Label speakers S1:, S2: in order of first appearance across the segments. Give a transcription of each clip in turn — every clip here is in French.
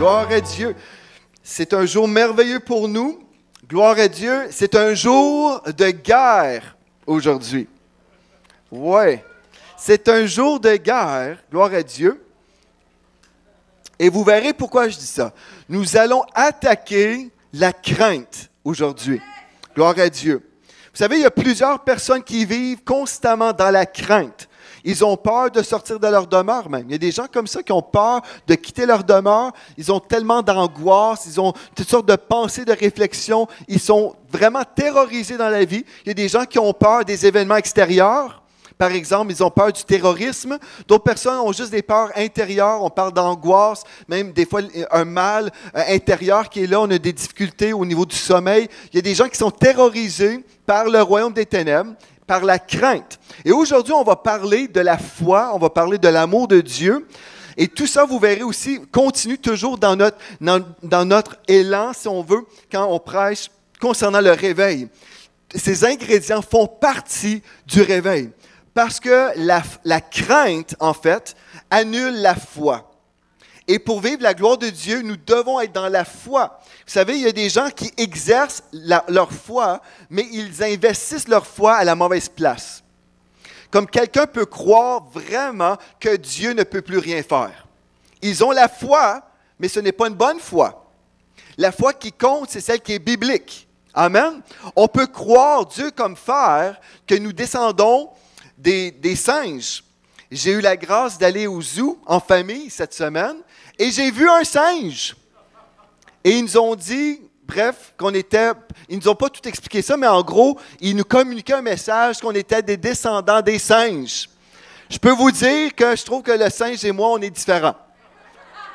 S1: Gloire à Dieu. C'est un jour merveilleux pour nous. Gloire à Dieu. C'est un jour de guerre aujourd'hui. Ouais. C'est un jour de guerre. Gloire à Dieu. Et vous verrez pourquoi je dis ça. Nous allons attaquer la crainte aujourd'hui. Gloire à Dieu. Vous savez, il y a plusieurs personnes qui vivent constamment dans la crainte. Ils ont peur de sortir de leur demeure même. Il y a des gens comme ça qui ont peur de quitter leur demeure. Ils ont tellement d'angoisse, ils ont toutes sortes de pensées, de réflexions. Ils sont vraiment terrorisés dans la vie. Il y a des gens qui ont peur des événements extérieurs. Par exemple, ils ont peur du terrorisme. D'autres personnes ont juste des peurs intérieures. On parle d'angoisse, même des fois un mal intérieur qui est là. On a des difficultés au niveau du sommeil. Il y a des gens qui sont terrorisés par le royaume des ténèbres, par la crainte. Et aujourd'hui, on va parler de la foi, on va parler de l'amour de Dieu. Et tout ça, vous verrez aussi, continue toujours dans notre élan, si on veut, quand on prêche concernant le réveil. Ces ingrédients font partie du réveil. Parce que la crainte, en fait, annule la foi. Et pour vivre la gloire de Dieu, nous devons être dans la foi. Vous savez, il y a des gens qui exercent leur foi, mais ils investissent leur foi à la mauvaise place. Comme quelqu'un peut croire vraiment que Dieu ne peut plus rien faire. Ils ont la foi, mais ce n'est pas une bonne foi. La foi qui compte, c'est celle qui est biblique. Amen. On peut croire Dieu comme faire que nous descendons des singes. J'ai eu la grâce d'aller au zoo en famille cette semaine et j'ai vu un singe. Et ils nous ont dit, bref, ils nous ont pas tout expliqué ça, mais en gros, ils nous communiquaient un message qu'on était des descendants des singes. Je peux vous dire que je trouve que le singe et moi, on est différents.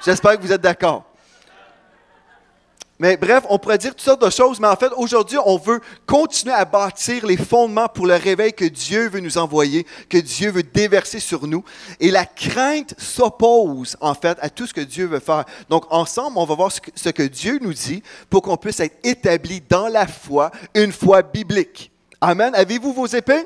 S1: J'espère que vous êtes d'accord. Mais bref, on pourrait dire toutes sortes de choses, mais en fait, aujourd'hui, on veut continuer à bâtir les fondements pour le réveil que Dieu veut nous envoyer, que Dieu veut déverser sur nous. Et la crainte s'oppose, en fait, à tout ce que Dieu veut faire. Donc, ensemble, on va voir ce que Dieu nous dit pour qu'on puisse être établi dans la foi, une foi biblique. Amen. Avez-vous vos épées?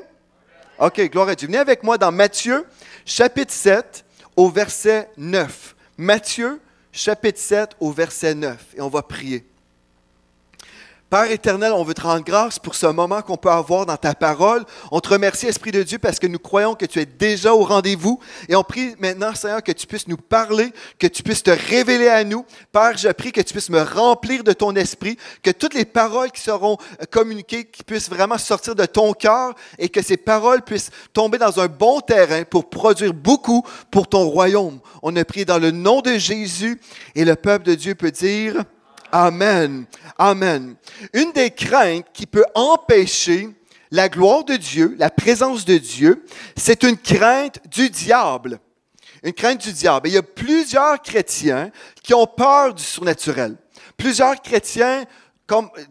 S1: OK, gloire à Dieu. Venez avec moi dans Matthieu, chapitre 7, au verset 9. Matthieu, chapitre 7 au verset 9, et on va prier. Père éternel, on veut te rendre grâce pour ce moment qu'on peut avoir dans ta parole. On te remercie, Esprit de Dieu, parce que nous croyons que tu es déjà au rendez-vous. Et on prie maintenant, Seigneur, que tu puisses nous parler, que tu puisses te révéler à nous. Père, je prie que tu puisses me remplir de ton esprit, que toutes les paroles qui seront communiquées, qui puissent vraiment sortir de ton cœur et que ces paroles puissent tomber dans un bon terrain pour produire beaucoup pour ton royaume. On a prié dans le nom de Jésus et le peuple de Dieu peut dire... Amen. Amen. Une des craintes qui peut empêcher la gloire de Dieu, la présence de Dieu, c'est une crainte du diable. Une crainte du diable. Et il y a plusieurs chrétiens qui ont peur du surnaturel. Plusieurs chrétiens,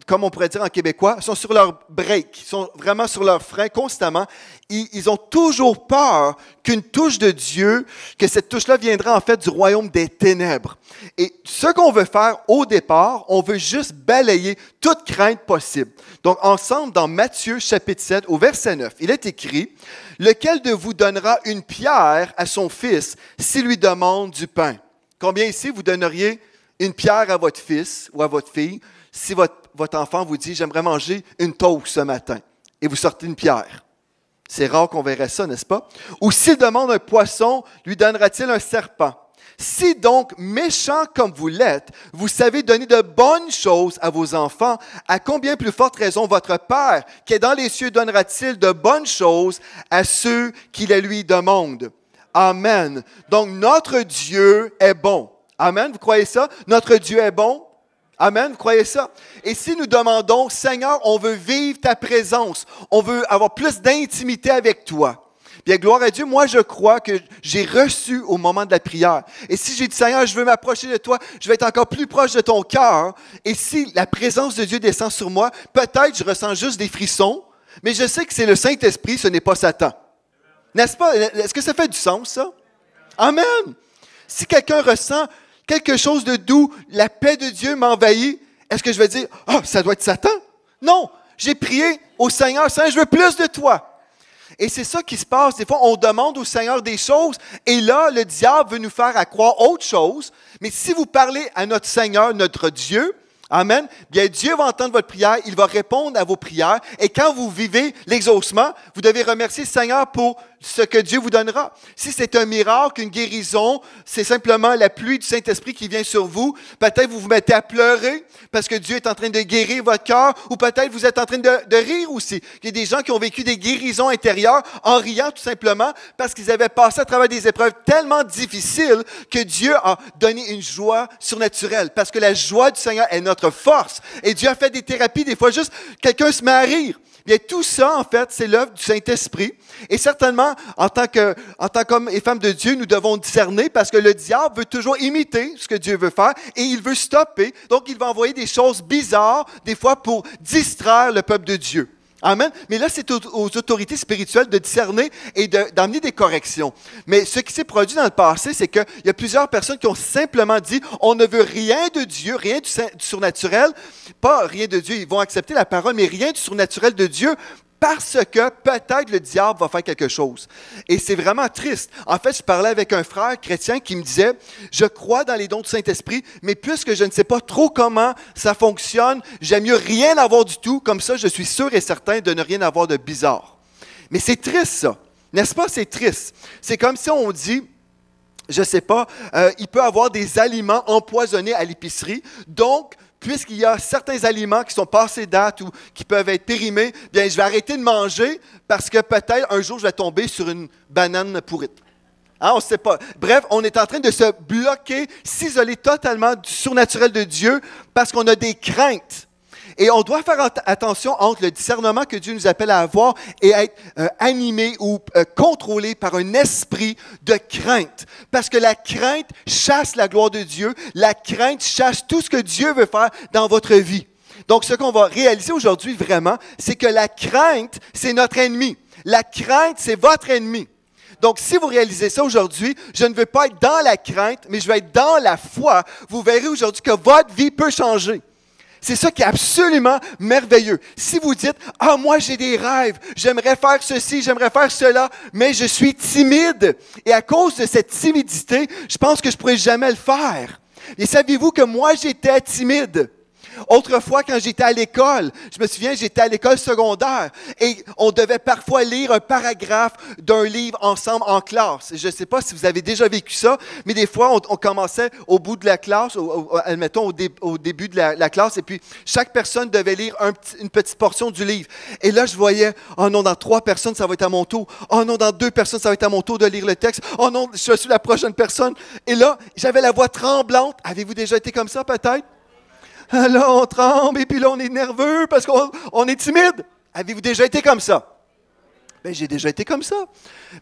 S1: comme on pourrait dire en québécois, sont sur leur break, sont vraiment sur leur frein constamment. Ils ont toujours peur qu'une touche de Dieu, que cette touche-là viendra en fait du royaume des ténèbres. Et ce qu'on veut faire au départ, on veut juste balayer toute crainte possible. Donc ensemble, dans Matthieu chapitre 7, au verset 9, il est écrit « Lequel de vous donnera une pierre à son fils s'il lui demande du pain? » Combien ici vous donneriez une pierre à votre fils ou à votre fille si votre enfant vous dit « J'aimerais manger une toast ce matin » et vous sortez une pierre? C'est rare qu'on verrait ça, n'est-ce pas? Ou s'il demande un poisson, lui donnera-t-il un serpent? Si donc, méchants comme vous l'êtes, vous savez donner de bonnes choses à vos enfants, à combien plus forte raison votre Père, qui est dans les cieux, donnera-t-il de bonnes choses à ceux qui les lui demandent? Amen. Donc, notre Dieu est bon. Amen. Vous croyez ça? Notre Dieu est bon. Amen, vous croyez ça? Et si nous demandons, Seigneur, on veut vivre ta présence, on veut avoir plus d'intimité avec toi. Bien, gloire à Dieu, moi je crois que j'ai reçu au moment de la prière. Et si j'ai dit, Seigneur, je veux m'approcher de toi, je vais être encore plus proche de ton cœur. Et si la présence de Dieu descend sur moi, peut-être je ressens juste des frissons, mais je sais que c'est le Saint-Esprit, ce n'est pas Satan. N'est-ce pas? Est-ce que ça fait du sens, ça? Amen! Si quelqu'un ressent quelque chose de doux, la paix de Dieu m'envahit, est-ce que je vais dire, « Ah, ça doit être Satan? » Non, j'ai prié au Seigneur, « Seigneur, je veux plus de toi. » Et c'est ça qui se passe. Des fois, on demande au Seigneur des choses et là, le diable veut nous faire à croire autre chose. Mais si vous parlez à notre Seigneur, notre Dieu, amen, bien Dieu va entendre votre prière, il va répondre à vos prières. Et quand vous vivez l'exaucement, vous devez remercier le Seigneur pour ce que Dieu vous donnera. Si c'est un miracle, une guérison, c'est simplement la pluie du Saint-Esprit qui vient sur vous. Peut-être vous vous mettez à pleurer parce que Dieu est en train de guérir votre cœur, ou peut-être vous êtes en train de rire aussi. Il y a des gens qui ont vécu des guérisons intérieures en riant tout simplement parce qu'ils avaient passé à travers des épreuves tellement difficiles que Dieu a donné une joie surnaturelle. Parce que la joie du Seigneur est notre force. Et Dieu a fait des thérapies, des fois juste quelqu'un se met à rire. Bien, tout ça, en fait, c'est l'œuvre du Saint-Esprit. Et certainement, en tant qu'hommes et femmes de Dieu, nous devons discerner parce que le diable veut toujours imiter ce que Dieu veut faire et il veut stopper. Donc, il va envoyer des choses bizarres, des fois pour distraire le peuple de Dieu. Amen. Mais là, c'est aux autorités spirituelles de discerner et d'amener des corrections. Mais ce qui s'est produit dans le passé, c'est qu'il y a plusieurs personnes qui ont simplement dit « On ne veut rien de Dieu, rien du surnaturel. » Pas rien de Dieu, ils vont accepter la parole, mais rien du surnaturel de Dieu parce que peut-être le diable va faire quelque chose. Et c'est vraiment triste. En fait, je parlais avec un frère chrétien qui me disait « Je crois dans les dons du Saint-Esprit, mais puisque je ne sais pas trop comment ça fonctionne, j'aime mieux rien avoir du tout, comme ça je suis sûr et certain de ne rien avoir de bizarre. » Mais c'est triste ça, n'est-ce pas? C'est triste. C'est comme si on dit, je ne sais pas, il peut y avoir des aliments empoisonnés à l'épicerie, donc puisqu'il y a certains aliments qui sont passés date ou qui peuvent être périmés, bien, je vais arrêter de manger parce que peut-être un jour, je vais tomber sur une banane pourrite. Hein, on ne sait pas. Bref, on est en train de se bloquer, s'isoler totalement du surnaturel de Dieu parce qu'on a des craintes. Et on doit faire attention entre le discernement que Dieu nous appelle à avoir et être animé ou contrôlé par un esprit de crainte. Parce que la crainte chasse la gloire de Dieu, la crainte chasse tout ce que Dieu veut faire dans votre vie. Donc, ce qu'on va réaliser aujourd'hui vraiment, c'est que la crainte, c'est notre ennemi. La crainte, c'est votre ennemi. Donc, si vous réalisez ça aujourd'hui, je ne veux pas être dans la crainte, mais je vais être dans la foi. Vous verrez aujourd'hui que votre vie peut changer. C'est ça qui est absolument merveilleux. Si vous dites, « Ah, moi j'ai des rêves, j'aimerais faire ceci, j'aimerais faire cela, mais je suis timide. Et à cause de cette timidité, je pense que je ne pourrai jamais le faire. » Et saviez-vous que moi j'étais timide? Autrefois, quand j'étais à l'école, je me souviens, j'étais à l'école secondaire et on devait parfois lire un paragraphe d'un livre ensemble en classe. Je ne sais pas si vous avez déjà vécu ça, mais des fois, on commençait au bout de la classe, admettons au début de la classe, et puis chaque personne devait lire une petite portion du livre. Et là, je voyais, oh non, dans 3 personnes, ça va être à mon tour. Oh non, dans 2 personnes, ça va être à mon tour de lire le texte. Oh non, je suis la prochaine personne. Et là, j'avais la voix tremblante. Avez-vous déjà été comme ça, peut-être? Là, on tremble et puis là, on est nerveux parce qu'on est timide. Avez-vous déjà été comme ça? Bien, j'ai déjà été comme ça.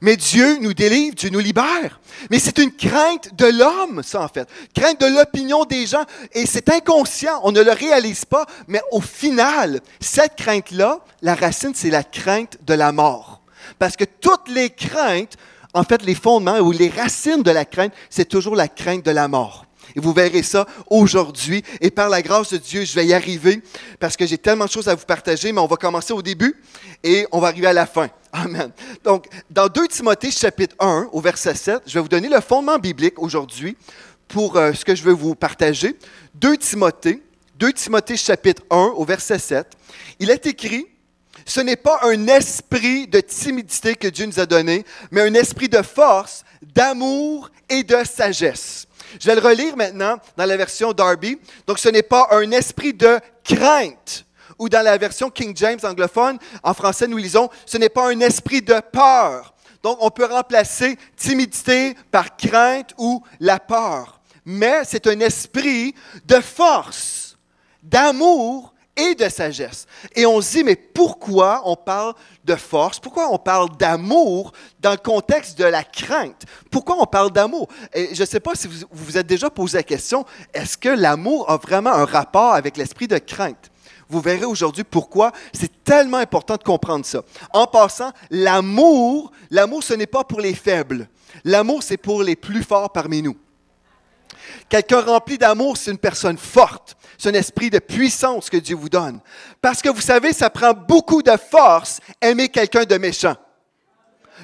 S1: Mais Dieu nous délivre, Dieu nous libère. Mais c'est une crainte de l'homme, ça, en fait. Crainte de l'opinion des gens. Et c'est inconscient, on ne le réalise pas. Mais au final, cette crainte-là, la racine, c'est la crainte de la mort. Parce que toutes les craintes, en fait, les fondements ou les racines de la crainte, c'est toujours la crainte de la mort. Et vous verrez ça aujourd'hui. Et par la grâce de Dieu, je vais y arriver parce que j'ai tellement de choses à vous partager, mais on va commencer au début et on va arriver à la fin. Amen. Donc, dans 2 Timothée, chapitre 1, au verset 7, je vais vous donner le fondement biblique aujourd'hui pour ce que je veux vous partager. 2 Timothée, chapitre 1, au verset 7, il est écrit, « Ce n'est pas un esprit de timidité que Dieu nous a donné, mais un esprit de force, d'amour et de sagesse. » Je vais le relire maintenant dans la version Darby. Donc, ce n'est pas un esprit de crainte. Ou dans la version King James anglophone, en français, nous lisons, ce n'est pas un esprit de peur. Donc, on peut remplacer timidité par crainte ou la peur. Mais c'est un esprit de force, d'amour et de sagesse. Et on se dit, mais pourquoi on parle de force? Pourquoi on parle d'amour dans le contexte de la crainte? Pourquoi on parle d'amour? Et je ne sais pas si vous vous êtes déjà posé la question, est-ce que l'amour a vraiment un rapport avec l'esprit de crainte? Vous verrez aujourd'hui pourquoi c'est tellement important de comprendre ça. En passant, l'amour, ce n'est pas pour les faibles. L'amour, c'est pour les plus forts parmi nous. Quelqu'un rempli d'amour, c'est une personne forte. C'est un esprit de puissance que Dieu vous donne. Parce que vous savez, ça prend beaucoup de force aimer quelqu'un de méchant.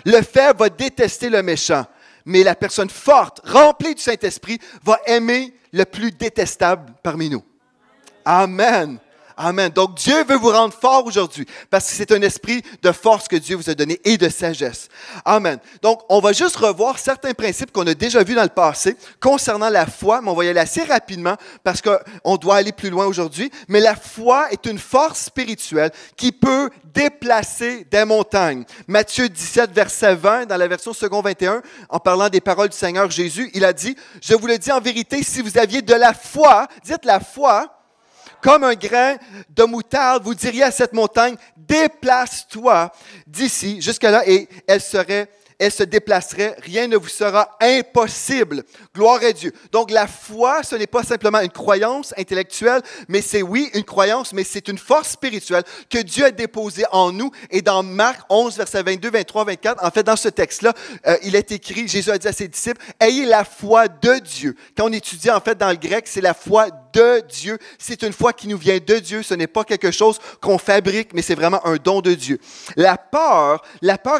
S1: Le faible va détester le méchant, mais la personne forte, remplie du Saint-Esprit, va aimer le plus détestable parmi nous. Amen. Amen. Donc, Dieu veut vous rendre fort aujourd'hui parce que c'est un esprit de force que Dieu vous a donné et de sagesse. Amen. Donc, on va juste revoir certains principes qu'on a déjà vus dans le passé concernant la foi, mais on va y aller assez rapidement parce qu'on doit aller plus loin aujourd'hui. Mais la foi est une force spirituelle qui peut déplacer des montagnes. Matthieu 17, verset 20, dans la version second 21, en parlant des paroles du Seigneur Jésus, il a dit, « Je vous le dis en vérité, si vous aviez de la foi, dites la foi, comme un grain de moutarde, vous diriez à cette montagne, déplace-toi d'ici jusqu'à là et elle se déplacerait, rien ne vous sera impossible. Gloire à Dieu. Donc la foi, ce n'est pas simplement une croyance intellectuelle, mais c'est oui une croyance, mais c'est une force spirituelle que Dieu a déposée en nous. Et dans Marc 11, versets 22, 23, 24, en fait dans ce texte-là, il est écrit, Jésus a dit à ses disciples, ayez la foi de Dieu. Quand on étudie en fait dans le grec, c'est la foi de Dieu. C'est une foi qui nous vient de Dieu. Ce n'est pas quelque chose qu'on fabrique, mais c'est vraiment un don de Dieu. La peur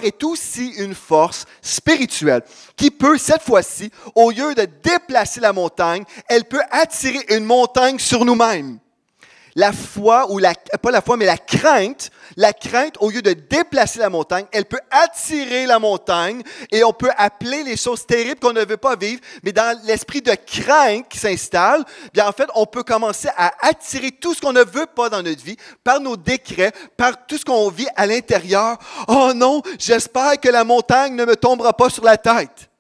S1: est aussi une force spirituelle qui peut, cette fois-ci, au lieu de déplacer la montagne, elle peut attirer une montagne sur nous-mêmes. La foi, pas la foi, mais la crainte, au lieu de déplacer la montagne, elle peut attirer la montagne et on peut appeler les choses terribles qu'on ne veut pas vivre, mais dans l'esprit de crainte qui s'installe, bien en fait, on peut commencer à attirer tout ce qu'on ne veut pas dans notre vie par nos décrets, par tout ce qu'on vit à l'intérieur. Oh non, j'espère que la montagne ne me tombera pas sur la tête.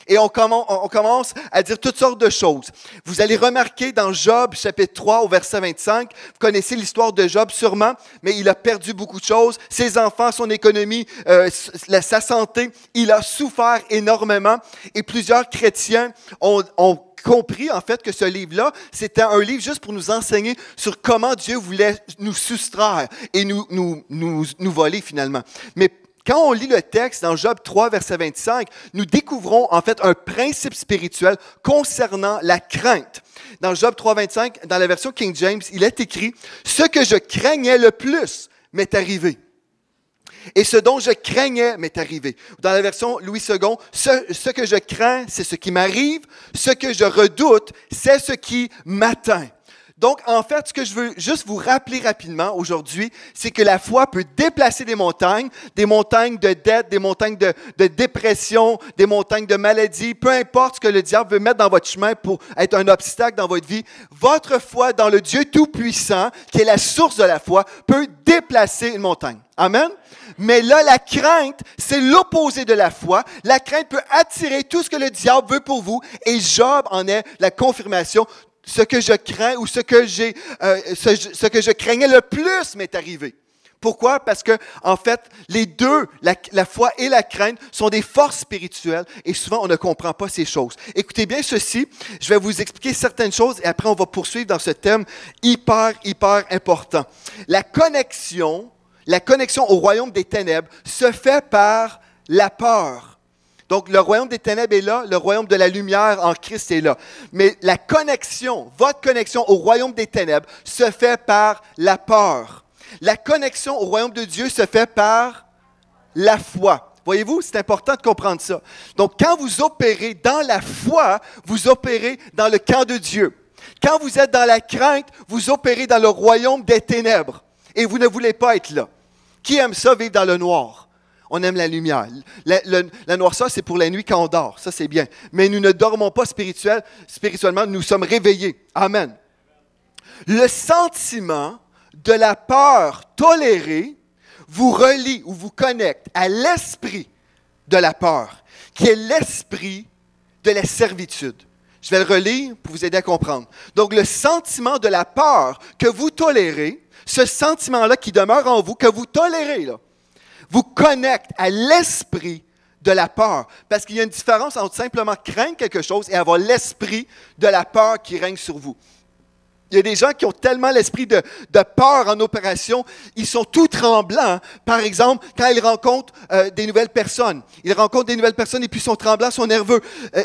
S1: Et on commence à dire toutes sortes de choses. Vous allez remarquer dans Job, chapitre 3, au verset 25, vous connaissez l'histoire de Job sûrement, mais il a perdu beaucoup de choses. Ses enfants, son économie, sa santé, il a souffert énormément. Et plusieurs chrétiens ont compris en fait que ce livre-là, c'était un livre juste pour nous enseigner sur comment Dieu voulait nous soustraire et nous voler finalement. Mais quand on lit le texte dans Job 3, verset 25, nous découvrons en fait un principe spirituel concernant la crainte. Dans Job 3, 25, dans la version King James, il est écrit « Ce que je craignais le plus m'est arrivé. Et ce dont je craignais m'est arrivé. » Dans la version Louis II, « Ce que je crains, c'est ce qui m'arrive. Ce que je redoute, c'est ce qui m'atteint. » Donc, en fait, ce que je veux juste vous rappeler rapidement aujourd'hui, c'est que la foi peut déplacer des montagnes de dette, des montagnes de dépression, des montagnes de maladie, peu importe ce que le diable veut mettre dans votre chemin pour être un obstacle dans votre vie. Votre foi dans le Dieu Tout-Puissant, qui est la source de la foi, peut déplacer une montagne. Amen? Mais là, la crainte, c'est l'opposé de la foi. La crainte peut attirer tout ce que le diable veut pour vous et Job en est la confirmation. Ce que je crains ou ce que je craignais le plus m'est arrivé. Pourquoi? Parce que, en fait, les deux, la foi et la crainte, sont des forces spirituelles et souvent on ne comprend pas ces choses. Écoutez bien ceci, je vais vous expliquer certaines choses et après on va poursuivre dans ce thème hyper important. La connexion au royaume des ténèbres se fait par la peur. Donc, le royaume des ténèbres est là, le royaume de la lumière en Christ est là. Mais votre connexion au royaume des ténèbres se fait par la peur. La connexion au royaume de Dieu se fait par la foi. Voyez-vous, c'est important de comprendre ça. Donc, quand vous opérez dans la foi, vous opérez dans le camp de Dieu. Quand vous êtes dans la crainte, vous opérez dans le royaume des ténèbres. Et vous ne voulez pas être là. Qui aime ça, vivre dans le noir? On aime la lumière. La noirceur, c'est pour la nuit quand on dort. Ça, c'est bien. Mais nous ne dormons pas spirituellement, nous sommes réveillés. Amen. Le sentiment de la peur tolérée vous relie ou vous connecte à l'esprit de la peur, qui est l'esprit de la servitude. Je vais le relire pour vous aider à comprendre. Donc, le sentiment de la peur que vous tolérez, ce sentiment-là qui demeure en vous, que vous tolérez, là, vous connecte à l'esprit de la peur. Parce qu'il y a une différence entre simplement craindre quelque chose et avoir l'esprit de la peur qui règne sur vous. Il y a des gens qui ont tellement l'esprit de peur en opération, ils sont tout tremblants. Par exemple, quand ils rencontrent des nouvelles personnes. Ils rencontrent des nouvelles personnes et puis ils sont tremblants, sont nerveux.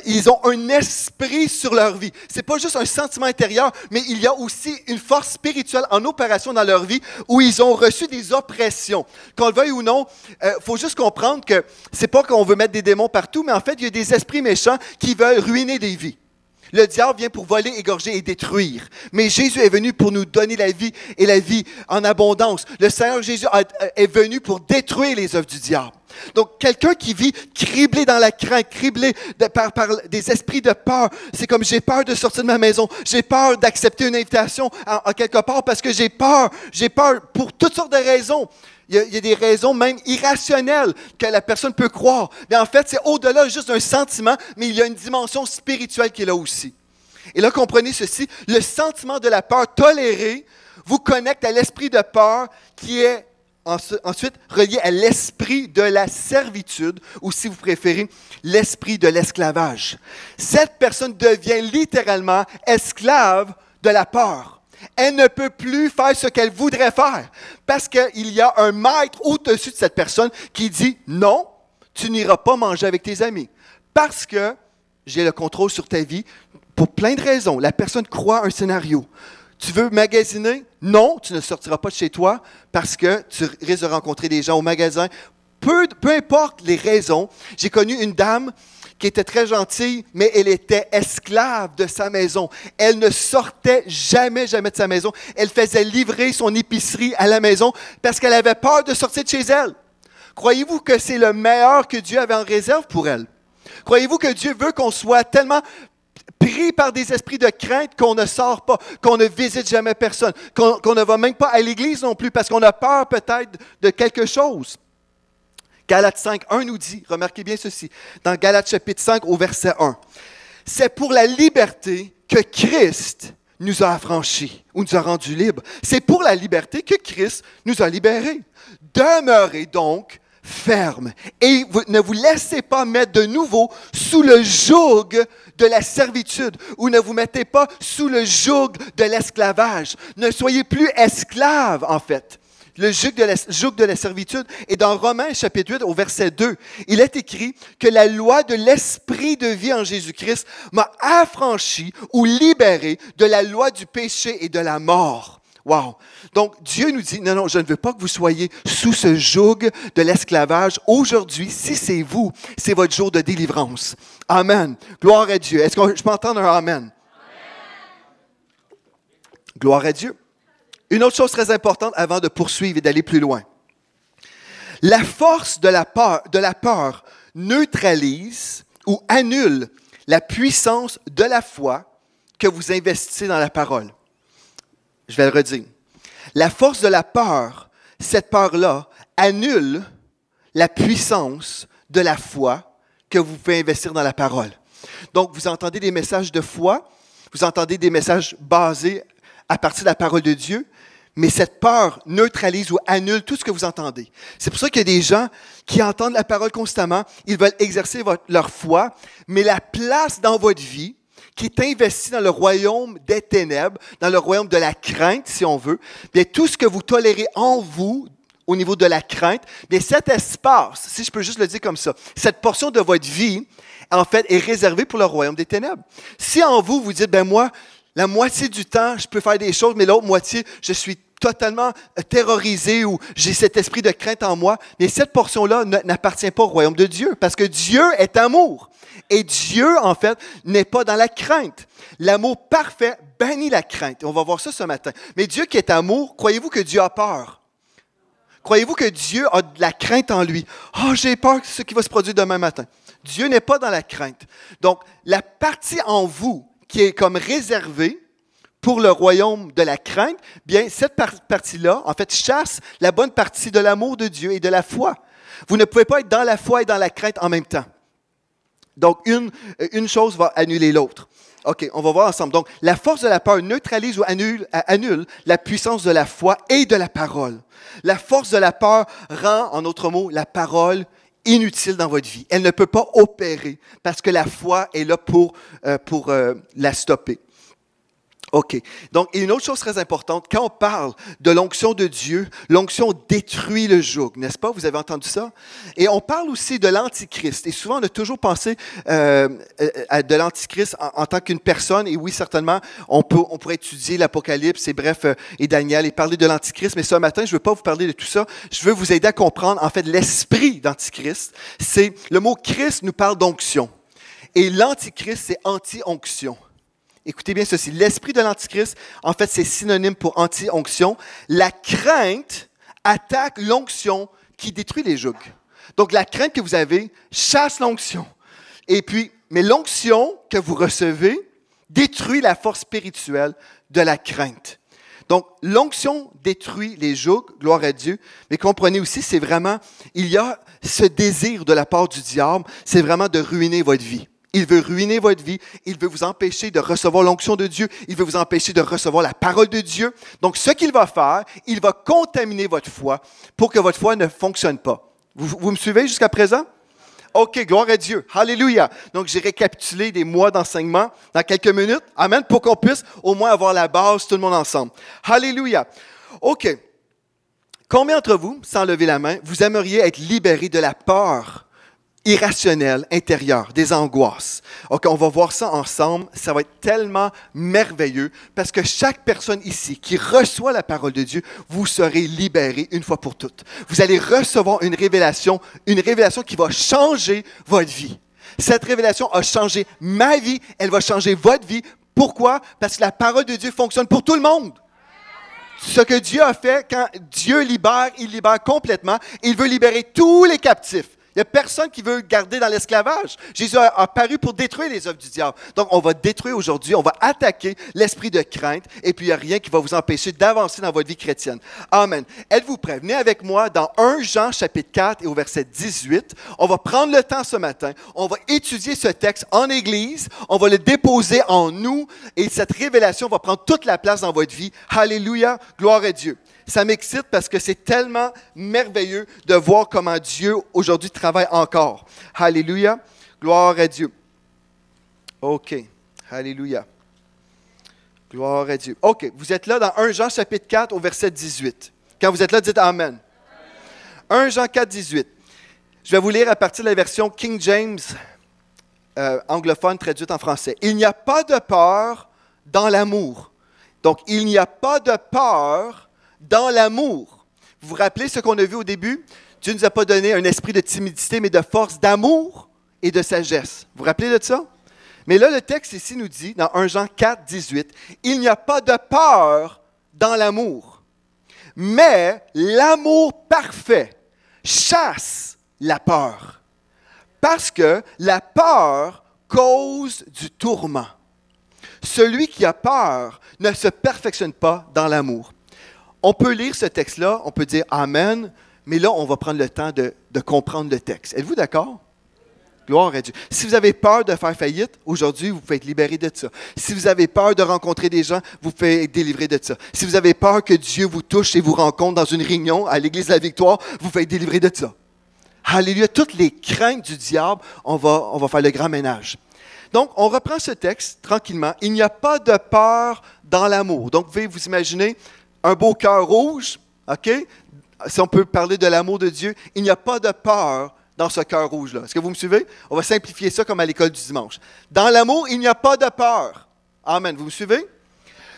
S1: Ils ont un esprit sur leur vie. C'est pas juste un sentiment intérieur, mais il y a aussi une force spirituelle en opération dans leur vie où ils ont reçu des oppressions. Qu'on le veuille ou non, faut juste comprendre que c'est pas qu'on veut mettre des démons partout, mais en fait, il y a des esprits méchants qui veulent ruiner des vies. Le diable vient pour voler, égorger et détruire. Mais Jésus est venu pour nous donner la vie et la vie en abondance. Le Seigneur Jésus est venu pour détruire les œuvres du diable. Donc, quelqu'un qui vit criblé dans la crainte, criblé par des esprits de peur, c'est comme j'ai peur de sortir de ma maison, j'ai peur d'accepter une invitation en quelque part parce que j'ai peur pour toutes sortes de raisons. Il y a des raisons même irrationnelles que la personne peut croire. Mais en fait, c'est au-delà juste d'un sentiment, mais il y a une dimension spirituelle qui est là aussi. Et là, comprenez ceci, le sentiment de la peur tolérée vous connecte à l'esprit de peur qui est ensuite relié à l'esprit de la servitude, ou si vous préférez, l'esprit de l'esclavage. Cette personne devient littéralement esclave de la peur. Elle ne peut plus faire ce qu'elle voudrait faire parce qu'il y a un maître au-dessus de cette personne qui dit « Non, tu n'iras pas manger avec tes amis parce que j'ai le contrôle sur ta vie pour plein de raisons. » La personne croit un scénario. Tu veux magasiner? Non, tu ne sortiras pas de chez toi parce que tu risques de rencontrer des gens au magasin. Peu importe les raisons, j'ai connu une dame qui était très gentille, mais elle était esclave de sa maison. Elle ne sortait jamais de sa maison. Elle faisait livrer son épicerie à la maison parce qu'elle avait peur de sortir de chez elle. Croyez-vous que c'est le meilleur que Dieu avait en réserve pour elle? Croyez-vous que Dieu veut qu'on soit tellement pris par des esprits de crainte qu'on ne sort pas, qu'on ne visite jamais personne, qu'on ne va même pas à l'église non plus parce qu'on a peur peut-être de quelque chose? Galates 5, 1 nous dit, remarquez bien ceci, dans Galates chapitre 5 au verset 1, « C'est pour la liberté que Christ nous a affranchis ou nous a rendus libres. C'est pour la liberté que Christ nous a libérés. Demeurez donc fermes et ne vous laissez pas mettre de nouveau sous le joug de la servitude ou ne vous mettez pas sous le joug de l'esclavage. Ne soyez plus esclaves, en fait. » Le joug de la servitude. Et dans Romains chapitre 8 au verset 2, il est écrit que la loi de l'esprit de vie en Jésus-Christ m'a affranchi ou libéré de la loi du péché et de la mort. Wow! Donc Dieu nous dit, non, je ne veux pas que vous soyez sous ce joug de l'esclavage. Aujourd'hui, si c'est vous, c'est votre jour de délivrance. Amen. Gloire à Dieu. Est-ce que je peux entendre un amen? Amen. Gloire à Dieu. Une autre chose très importante avant de poursuivre et d'aller plus loin. La force de la peur neutralise ou annule la puissance de la foi que vous investissez dans la parole. Je vais le redire. La force de la peur, cette peur-là, annule la puissance de la foi que vous pouvez investir dans la parole. Donc, vous entendez des messages de foi, vous entendez des messages basés à partir de la parole de Dieu, mais cette peur neutralise ou annule tout ce que vous entendez. C'est pour ça qu'il y a des gens qui entendent la parole constamment, ils veulent exercer leur foi, mais la place dans votre vie qui est investie dans le royaume des ténèbres, dans le royaume de la crainte, si on veut, bien tout ce que vous tolérez en vous, au niveau de la crainte, bien cet espace, si je peux juste le dire comme ça, cette portion de votre vie, en fait, est réservée pour le royaume des ténèbres. Si en vous, vous dites, ben moi, la moitié du temps, je peux faire des choses, mais l'autre moitié, je suis totalement terrorisé ou j'ai cet esprit de crainte en moi, mais cette portion-là n'appartient pas au royaume de Dieu parce que Dieu est amour. Et Dieu, en fait, n'est pas dans la crainte. L'amour parfait bannit la crainte. On va voir ça ce matin. Mais Dieu qui est amour, croyez-vous que Dieu a peur? Croyez-vous que Dieu a de la crainte en lui? « Oh, j'ai peur de ce qui va se produire demain matin. » Dieu n'est pas dans la crainte. Donc, la partie en vous qui est comme réservée pour le royaume de la crainte, bien, cette partie-là, en fait, chasse la bonne partie de l'amour de Dieu et de la foi. Vous ne pouvez pas être dans la foi et dans la crainte en même temps. Donc, une chose va annuler l'autre. OK, on va voir ensemble. Donc, la force de la peur neutralise ou annule la puissance de la foi et de la parole. La force de la peur rend, en d'autres mots, la parole inutile dans votre vie. Elle ne peut pas opérer parce que la foi est là pour la stopper. OK. Donc, et une autre chose très importante, quand on parle de l'onction de Dieu, l'onction détruit le joug, n'est-ce pas? Vous avez entendu ça? Et on parle aussi de l'Antichrist. Et souvent, on a toujours pensé de l'Antichrist en tant qu'une personne. Et oui, certainement, on pourrait étudier l'Apocalypse et bref, et Daniel et parler de l'Antichrist. Mais ce matin, je ne veux pas vous parler de tout ça. Je veux vous aider à comprendre, en fait, l'esprit d'Antichrist. C'est, le mot Christ nous parle d'onction. Et l'Antichrist, c'est anti-onction. Écoutez bien ceci, l'esprit de l'Antichrist, en fait, c'est synonyme pour anti-onction. La crainte attaque l'onction qui détruit les jougs. Donc, la crainte que vous avez chasse l'onction. Et puis, mais l'onction que vous recevez détruit la force spirituelle de la crainte. Donc, l'onction détruit les jougs, gloire à Dieu. Mais comprenez aussi, c'est vraiment, il y a ce désir de la part du diable, c'est vraiment de ruiner votre vie. Il veut ruiner votre vie. Il veut vous empêcher de recevoir l'onction de Dieu. Il veut vous empêcher de recevoir la parole de Dieu. Donc, ce qu'il va faire, il va contaminer votre foi pour que votre foi ne fonctionne pas. Vous me suivez jusqu'à présent? OK, gloire à Dieu. Alléluia. Donc, j'ai récapitulé des mois d'enseignement dans quelques minutes. Amen, pour qu'on puisse au moins avoir la base, tout le monde ensemble. Alléluia. OK. Combien d'entre vous, sans lever la main, vous aimeriez être libérés de la peur irrationnel, intérieur, des angoisses. OK, on va voir ça ensemble. Ça va être tellement merveilleux parce que chaque personne ici qui reçoit la parole de Dieu, vous serez libérés une fois pour toutes. Vous allez recevoir une révélation qui va changer votre vie. Cette révélation a changé ma vie, elle va changer votre vie. Pourquoi? Parce que la parole de Dieu fonctionne pour tout le monde. Ce que Dieu a fait, quand Dieu libère, il libère complètement. Il veut libérer tous les captifs. Il n'y a personne qui veut garder dans l'esclavage. Jésus a apparu pour détruire les œuvres du diable. Donc, on va détruire aujourd'hui, on va attaquer l'esprit de crainte, et puis il n'y a rien qui va vous empêcher d'avancer dans votre vie chrétienne. Amen. Êtes-vous prêts? Venez avec moi dans 1 Jean chapitre 4 et au verset 18. On va prendre le temps ce matin, on va étudier ce texte en Église, on va le déposer en nous, et cette révélation va prendre toute la place dans votre vie. Alléluia, gloire à Dieu. Ça m'excite parce que c'est tellement merveilleux de voir comment Dieu aujourd'hui travaille encore. Alléluia. Gloire à Dieu. OK. Alléluia. Gloire à Dieu. OK. Vous êtes là dans 1 Jean chapitre 4 au verset 18. Quand vous êtes là, dites Amen. 1 Jean 4, 18. Je vais vous lire à partir de la version King James anglophone traduite en français. Il n'y a pas de peur dans l'amour. Donc, il n'y a pas de peur dans l'amour. Vous vous rappelez ce qu'on a vu au début? Dieu ne nous a pas donné un esprit de timidité, mais de force, d'amour et de sagesse. Vous vous rappelez de ça? Mais là, le texte ici nous dit, dans 1 Jean 4, 18, « Il n'y a pas de peur dans l'amour, mais l'amour parfait chasse la peur, parce que la peur cause du tourment. Celui qui a peur ne se perfectionne pas dans l'amour. » On peut lire ce texte-là, on peut dire « Amen », mais là, on va prendre le temps de comprendre le texte. Êtes-vous d'accord? Gloire à Dieu. Si vous avez peur de faire faillite, aujourd'hui, vous pouvez être libéré de ça. Si vous avez peur de rencontrer des gens, vous pouvez être délivré de ça. Si vous avez peur que Dieu vous touche et vous rencontre dans une réunion à l'Église de la Victoire, vous pouvez être délivré de ça. Alléluia. Toutes les craintes du diable, on va faire le grand ménage. Donc, on reprend ce texte tranquillement. Il n'y a pas de peur dans l'amour. Donc, vous pouvez vous imaginer un beau cœur rouge, OK? Si on peut parler de l'amour de Dieu, il n'y a pas de peur dans ce cœur rouge-là. Est-ce que vous me suivez? On va simplifier ça comme à l'école du dimanche. Dans l'amour, il n'y a pas de peur. Amen. Vous me suivez?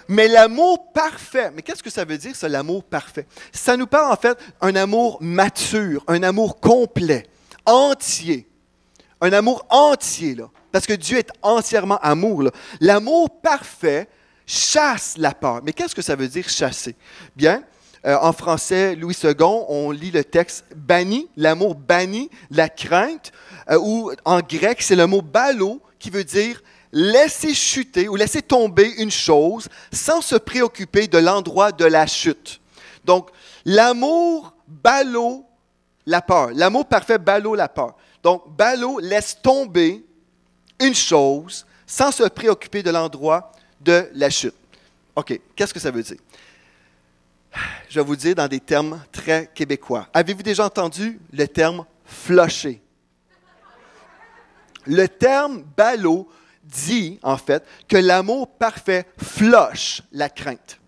S1: Mais l'amour parfait, mais qu'est-ce que ça veut dire, ça, l'amour parfait? Ça nous parle en fait d'un amour mature, un amour complet, entier. Un amour entier, là. Parce que Dieu est entièrement amour, là. L'amour parfait chasse la peur. Mais qu'est-ce que ça veut dire chasser? Bien, en français, Louis II, on lit le texte « banni », l'amour banni, la crainte, ou en grec, c'est le mot « balo » qui veut dire « laisser chuter » ou « laisser tomber une chose sans se préoccuper de l'endroit de la chute ». Donc, l'amour balo la peur. L'amour parfait balo la peur. Donc, balo laisse tomber une chose sans se préoccuper de l'endroit de la chute. OK, qu'est-ce que ça veut dire? Je vais vous dire dans des termes très québécois. Avez-vous déjà entendu le terme « flusher » ? Le terme « ballot » dit, en fait, que l'amour parfait flush la crainte.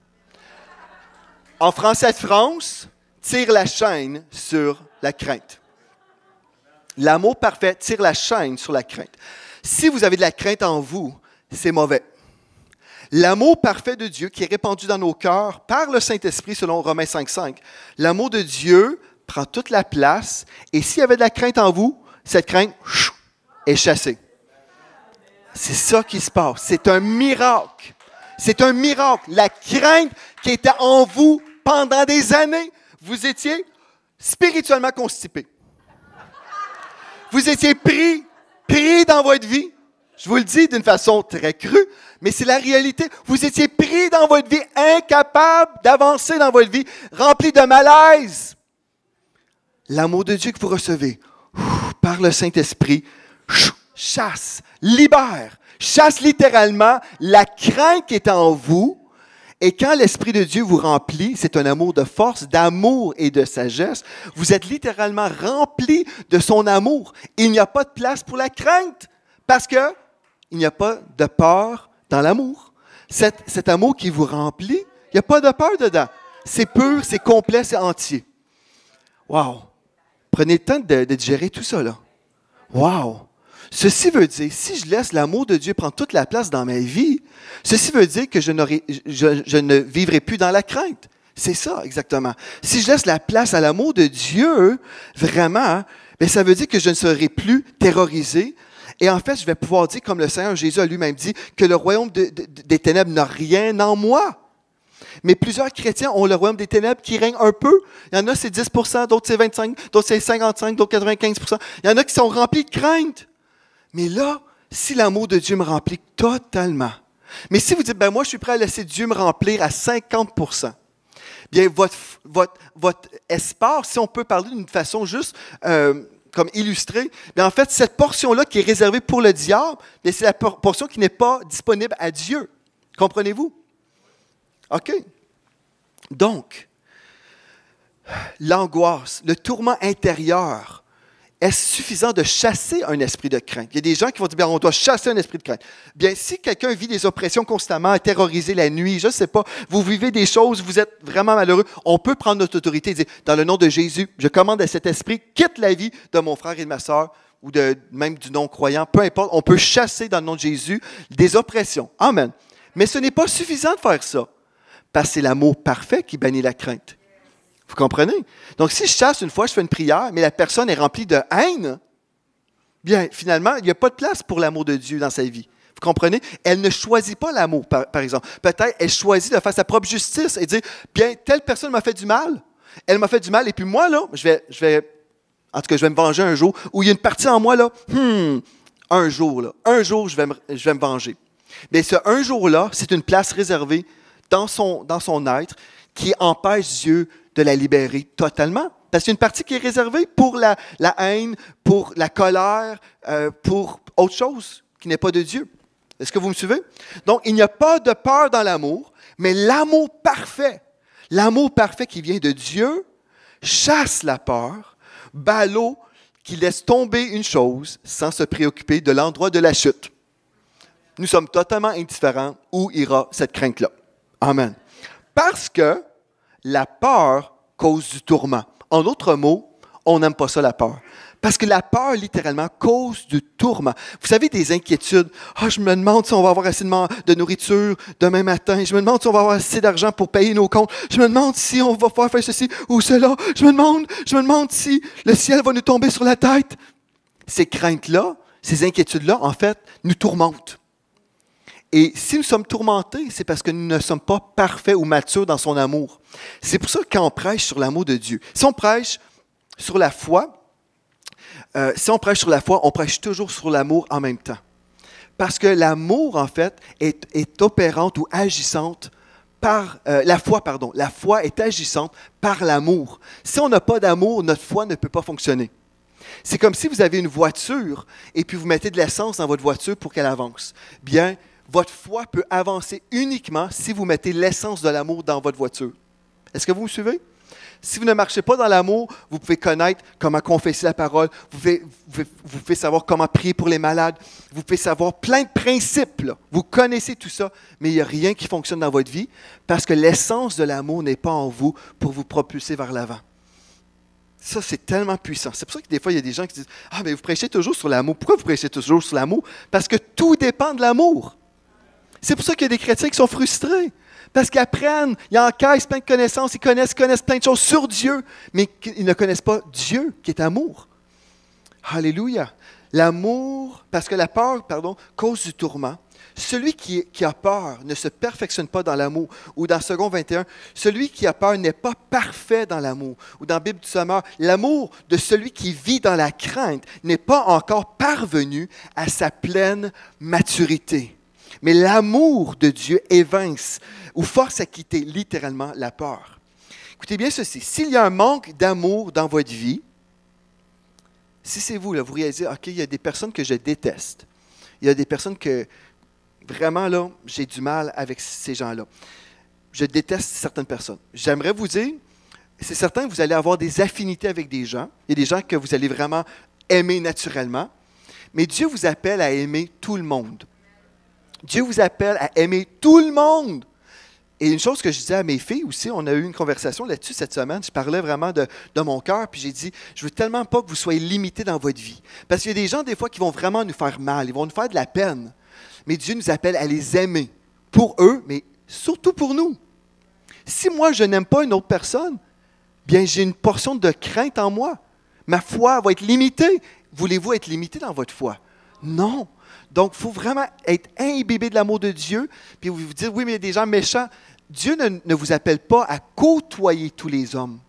S1: En français de France, tire la chaîne sur la crainte. L'amour parfait tire la chaîne sur la crainte. Si vous avez de la crainte en vous, c'est mauvais. L'amour parfait de Dieu qui est répandu dans nos cœurs par le Saint-Esprit, selon Romains 5,5, l'amour de Dieu prend toute la place et s'il y avait de la crainte en vous, cette crainte est chassée. C'est ça qui se passe. C'est un miracle. C'est un miracle. La crainte qui était en vous pendant des années, vous étiez spirituellement constipé. Vous étiez pris dans votre vie. Je vous le dis d'une façon très crue, mais c'est la réalité. Vous étiez pris dans votre vie, incapable d'avancer dans votre vie, rempli de malaise. L'amour de Dieu que vous recevez par le Saint-Esprit chasse, libère, chasse littéralement la crainte qui est en vous. Et quand l'Esprit de Dieu vous remplit, c'est un amour de force, d'amour et de sagesse. Vous êtes littéralement rempli de son amour. Il n'y a pas de place pour la crainte parce qu'il n'y a pas de peur dans l'amour. Cet amour qui vous remplit, il n'y a pas de peur dedans. C'est pur, c'est complet, c'est entier. Wow! Prenez le temps de digérer tout ça, là. Wow! Ceci veut dire, si je laisse l'amour de Dieu prendre toute la place dans ma vie, ceci veut dire que je ne vivrai plus dans la crainte. C'est ça, exactement. Si je laisse la place à l'amour de Dieu, vraiment, bien, ça veut dire que je ne serai plus terrorisé. Et en fait, je vais pouvoir dire, comme le Seigneur Jésus a lui-même dit, que le royaume des ténèbres n'a rien en moi. Mais plusieurs chrétiens ont le royaume des ténèbres qui règne un peu. Il y en a, c'est 10 %, d'autres, c'est 25 %, d'autres, c'est 55 %, d'autres, 95 %. Il y en a qui sont remplis de crainte. Mais là, si l'amour de Dieu me remplit totalement, mais si vous dites, ben moi, je suis prêt à laisser Dieu me remplir à 50 %, bien, votre espace, si on peut parler d'une façon juste comme illustrée, bien, en fait, cette portion-là qui est réservée pour le diable, bien, c'est la portion qui n'est pas disponible à Dieu. Comprenez-vous? OK. Donc, l'angoisse, le tourment intérieur, est-ce suffisant de chasser un esprit de crainte? Il y a des gens qui vont dire, bien, on doit chasser un esprit de crainte. Bien, si quelqu'un vit des oppressions constamment, terrorisé la nuit, je ne sais pas, vous vivez des choses, vous êtes vraiment malheureux, on peut prendre notre autorité et dire, dans le nom de Jésus, je commande à cet esprit, quitte la vie de mon frère et de ma sœur, ou même du non-croyant, peu importe, on peut chasser dans le nom de Jésus des oppressions. Amen. Mais ce n'est pas suffisant de faire ça, parce que c'est l'amour parfait qui bannit la crainte. Vous comprenez? Donc, si je chasse une fois, je fais une prière, mais la personne est remplie de haine, bien, finalement, il n'y a pas de place pour l'amour de Dieu dans sa vie. Vous comprenez? Elle ne choisit pas l'amour, par exemple. Peut-être elle choisit de faire sa propre justice et dire, bien, telle personne m'a fait du mal, elle m'a fait du mal, et puis moi, là, je vais me venger un jour, ou il y a une partie en moi, là, un jour, je vais me venger. Bien, ce un jour-là, c'est une place réservée dans son être qui empêche Dieu de la libérer totalement. Parce qu'il y a une partie qui est réservée pour la haine, pour la colère, pour autre chose qui n'est pas de Dieu. Est-ce que vous me suivez? Donc, il n'y a pas de peur dans l'amour, mais l'amour parfait qui vient de Dieu, chasse la peur, bat l'eau qui laisse tomber une chose sans se préoccuper de l'endroit de la chute. Nous sommes totalement indifférents où ira cette crainte-là. Amen. Parce que la peur cause du tourment. En d'autres mots, on n'aime pas ça, la peur. Parce que la peur, littéralement, cause du tourment. Vous savez, des inquiétudes. Ah, je me demande si on va avoir assez de nourriture demain matin. Je me demande si on va avoir assez d'argent pour payer nos comptes. Je me demande si on va pouvoir faire ceci ou cela. Je me demande si le ciel va nous tomber sur la tête. Ces craintes-là, ces inquiétudes-là, en fait, nous tourmentent. Et si nous sommes tourmentés, c'est parce que nous ne sommes pas parfaits ou matures dans son amour. C'est pour ça que quand on prêche sur l'amour de Dieu, si on prêche sur la foi, on prêche toujours sur l'amour en même temps. Parce que l'amour, en fait, est opérante ou agissante par... la foi est agissante par l'amour. Si on n'a pas d'amour, notre foi ne peut pas fonctionner. C'est comme si vous avez une voiture et puis vous mettez de l'essence dans votre voiture pour qu'elle avance. Bien, votre foi peut avancer uniquement si vous mettez l'essence de l'amour dans votre voiture. Est-ce que vous me suivez? Si vous ne marchez pas dans l'amour, vous pouvez connaître comment confesser la parole, vous pouvez savoir comment prier pour les malades, vous pouvez savoir plein de principes, là. Vous connaissez tout ça, mais il n'y a rien qui fonctionne dans votre vie parce que l'essence de l'amour n'est pas en vous pour vous propulser vers l'avant. Ça, c'est tellement puissant. C'est pour ça que des fois, il y a des gens qui disent « Ah, mais vous prêchez toujours sur l'amour. » Pourquoi vous prêchez toujours sur l'amour? Parce que tout dépend de l'amour. C'est pour ça qu'il y a des chrétiens qui sont frustrés. Parce qu'ils apprennent, ils encaissent plein de connaissances, ils connaissent plein de choses sur Dieu, mais ils ne connaissent pas Dieu qui est amour. Alléluia. L'amour, parce que la peur, cause du tourment. Celui qui a peur ne se perfectionne pas dans l'amour. Ou dans 2 21, celui qui a peur n'est pas parfait dans l'amour. Ou dans la Bible du Sommeur, l'amour de celui qui vit dans la crainte n'est pas encore parvenu à sa pleine maturité. Mais l'amour de Dieu évince ou force à quitter littéralement la peur. Écoutez bien ceci, s'il y a un manque d'amour dans votre vie, si c'est vous, là, vous réalisez, OK, il y a des personnes que je déteste. Il y a des personnes que, vraiment, là, j'ai du mal avec ces gens-là. Je déteste certaines personnes. J'aimerais vous dire, c'est certain que vous allez avoir des affinités avec des gens. Il y a des gens que vous allez vraiment aimer naturellement. Mais Dieu vous appelle à aimer tout le monde. Dieu vous appelle à aimer tout le monde. Et une chose que je disais à mes filles aussi, on a eu une conversation là-dessus cette semaine, je parlais vraiment de mon cœur, puis j'ai dit, je veux tellement pas que vous soyez limités dans votre vie. Parce qu'il y a des gens, des fois, qui vont vraiment nous faire mal, ils vont nous faire de la peine. Mais Dieu nous appelle à les aimer, pour eux, mais surtout pour nous. Si moi, je n'aime pas une autre personne, bien, j'ai une portion de crainte en moi. Ma foi va être limitée. Voulez-vous être limité dans votre foi? Non. Donc, il faut vraiment être imbibé de l'amour de Dieu, puis vous vous dites, oui, mais il y a des gens méchants. Dieu ne vous appelle pas à côtoyer tous les hommes.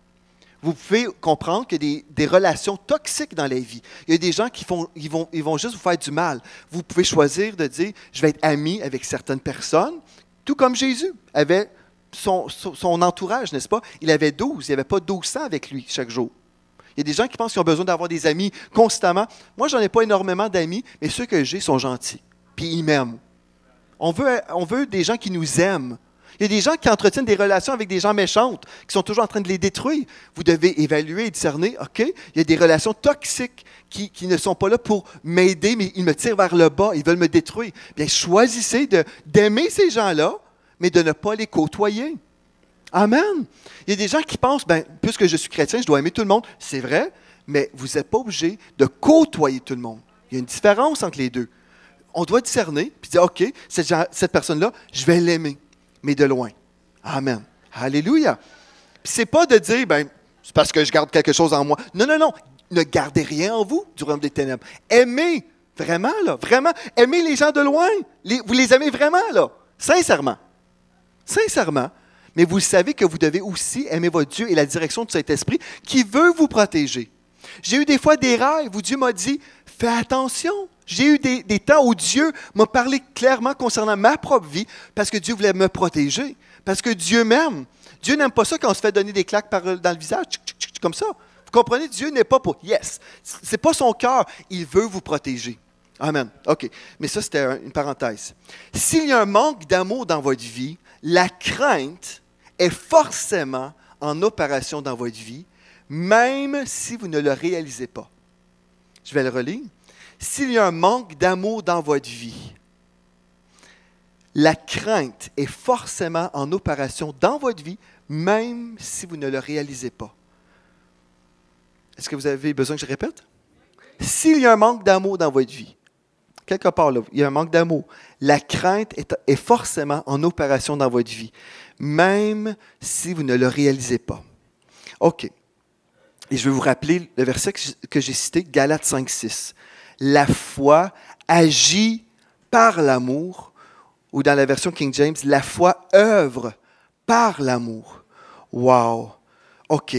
S1: Vous pouvez comprendre qu'il y a des relations toxiques dans la vie. Il y a des gens qui vont juste vous faire du mal. Vous pouvez choisir de dire, je vais être ami avec certaines personnes, tout comme Jésus avait son entourage, n'est-ce pas? Il avait 12, il n'y avait pas 1200 avec lui chaque jour. Il y a des gens qui pensent qu'ils ont besoin d'avoir des amis constamment. Moi, je n'en ai pas énormément d'amis, mais ceux que j'ai sont gentils, puis ils m'aiment. On veut des gens qui nous aiment. Il y a des gens qui entretiennent des relations avec des gens méchantes, qui sont toujours en train de les détruire. Vous devez évaluer et discerner, OK, il y a des relations toxiques qui ne sont pas là pour m'aider, mais ils me tirent vers le bas, ils veulent me détruire. Bien, choisissez d'aimer ces gens-là, mais de ne pas les côtoyer. Amen. Il y a des gens qui pensent, puisque je suis chrétien, je dois aimer tout le monde. C'est vrai, mais vous n'êtes pas obligé de côtoyer tout le monde. Il y a une différence entre les deux. On doit discerner, puis dire, OK, cette personne-là, je vais l'aimer, mais de loin. Amen. Alléluia. Puis c'est pas de dire, c'est parce que je garde quelque chose en moi. Non, non, non. Ne gardez rien en vous du royaume des ténèbres. Aimez, vraiment, là, vraiment. Aimez les gens de loin. Vous les aimez vraiment, là. Sincèrement. Sincèrement. Mais vous savez que vous devez aussi aimer votre Dieu et la direction de cet esprit qui veut vous protéger. J'ai eu des fois des rêves où Dieu m'a dit, fais attention. J'ai eu des temps où Dieu m'a parlé clairement concernant ma propre vie parce que Dieu voulait me protéger, parce que Dieu m'aime. Dieu n'aime pas ça quand on se fait donner des claques dans le visage, comme ça. Vous comprenez? Dieu n'est pas pour yes. Ce n'est pas son cœur. Il veut vous protéger. Amen. OK. Mais ça, c'était une parenthèse. S'il y a un manque d'amour dans votre vie, la crainte est forcément en opération dans votre vie, même si vous ne le réalisez pas. Je vais le relire. S'il y a un manque d'amour dans votre vie, la crainte est forcément en opération dans votre vie, même si vous ne le réalisez pas. Est-ce que vous avez besoin que je répète? S'il y a un manque d'amour dans votre vie, quelque part là, il y a un manque d'amour, la crainte est forcément en opération dans votre vie, même si vous ne le réalisez pas. OK. Et je vais vous rappeler le verset que j'ai cité, Galates 5,6. La foi agit par l'amour, ou dans la version King James, la foi œuvre par l'amour. Wow! OK.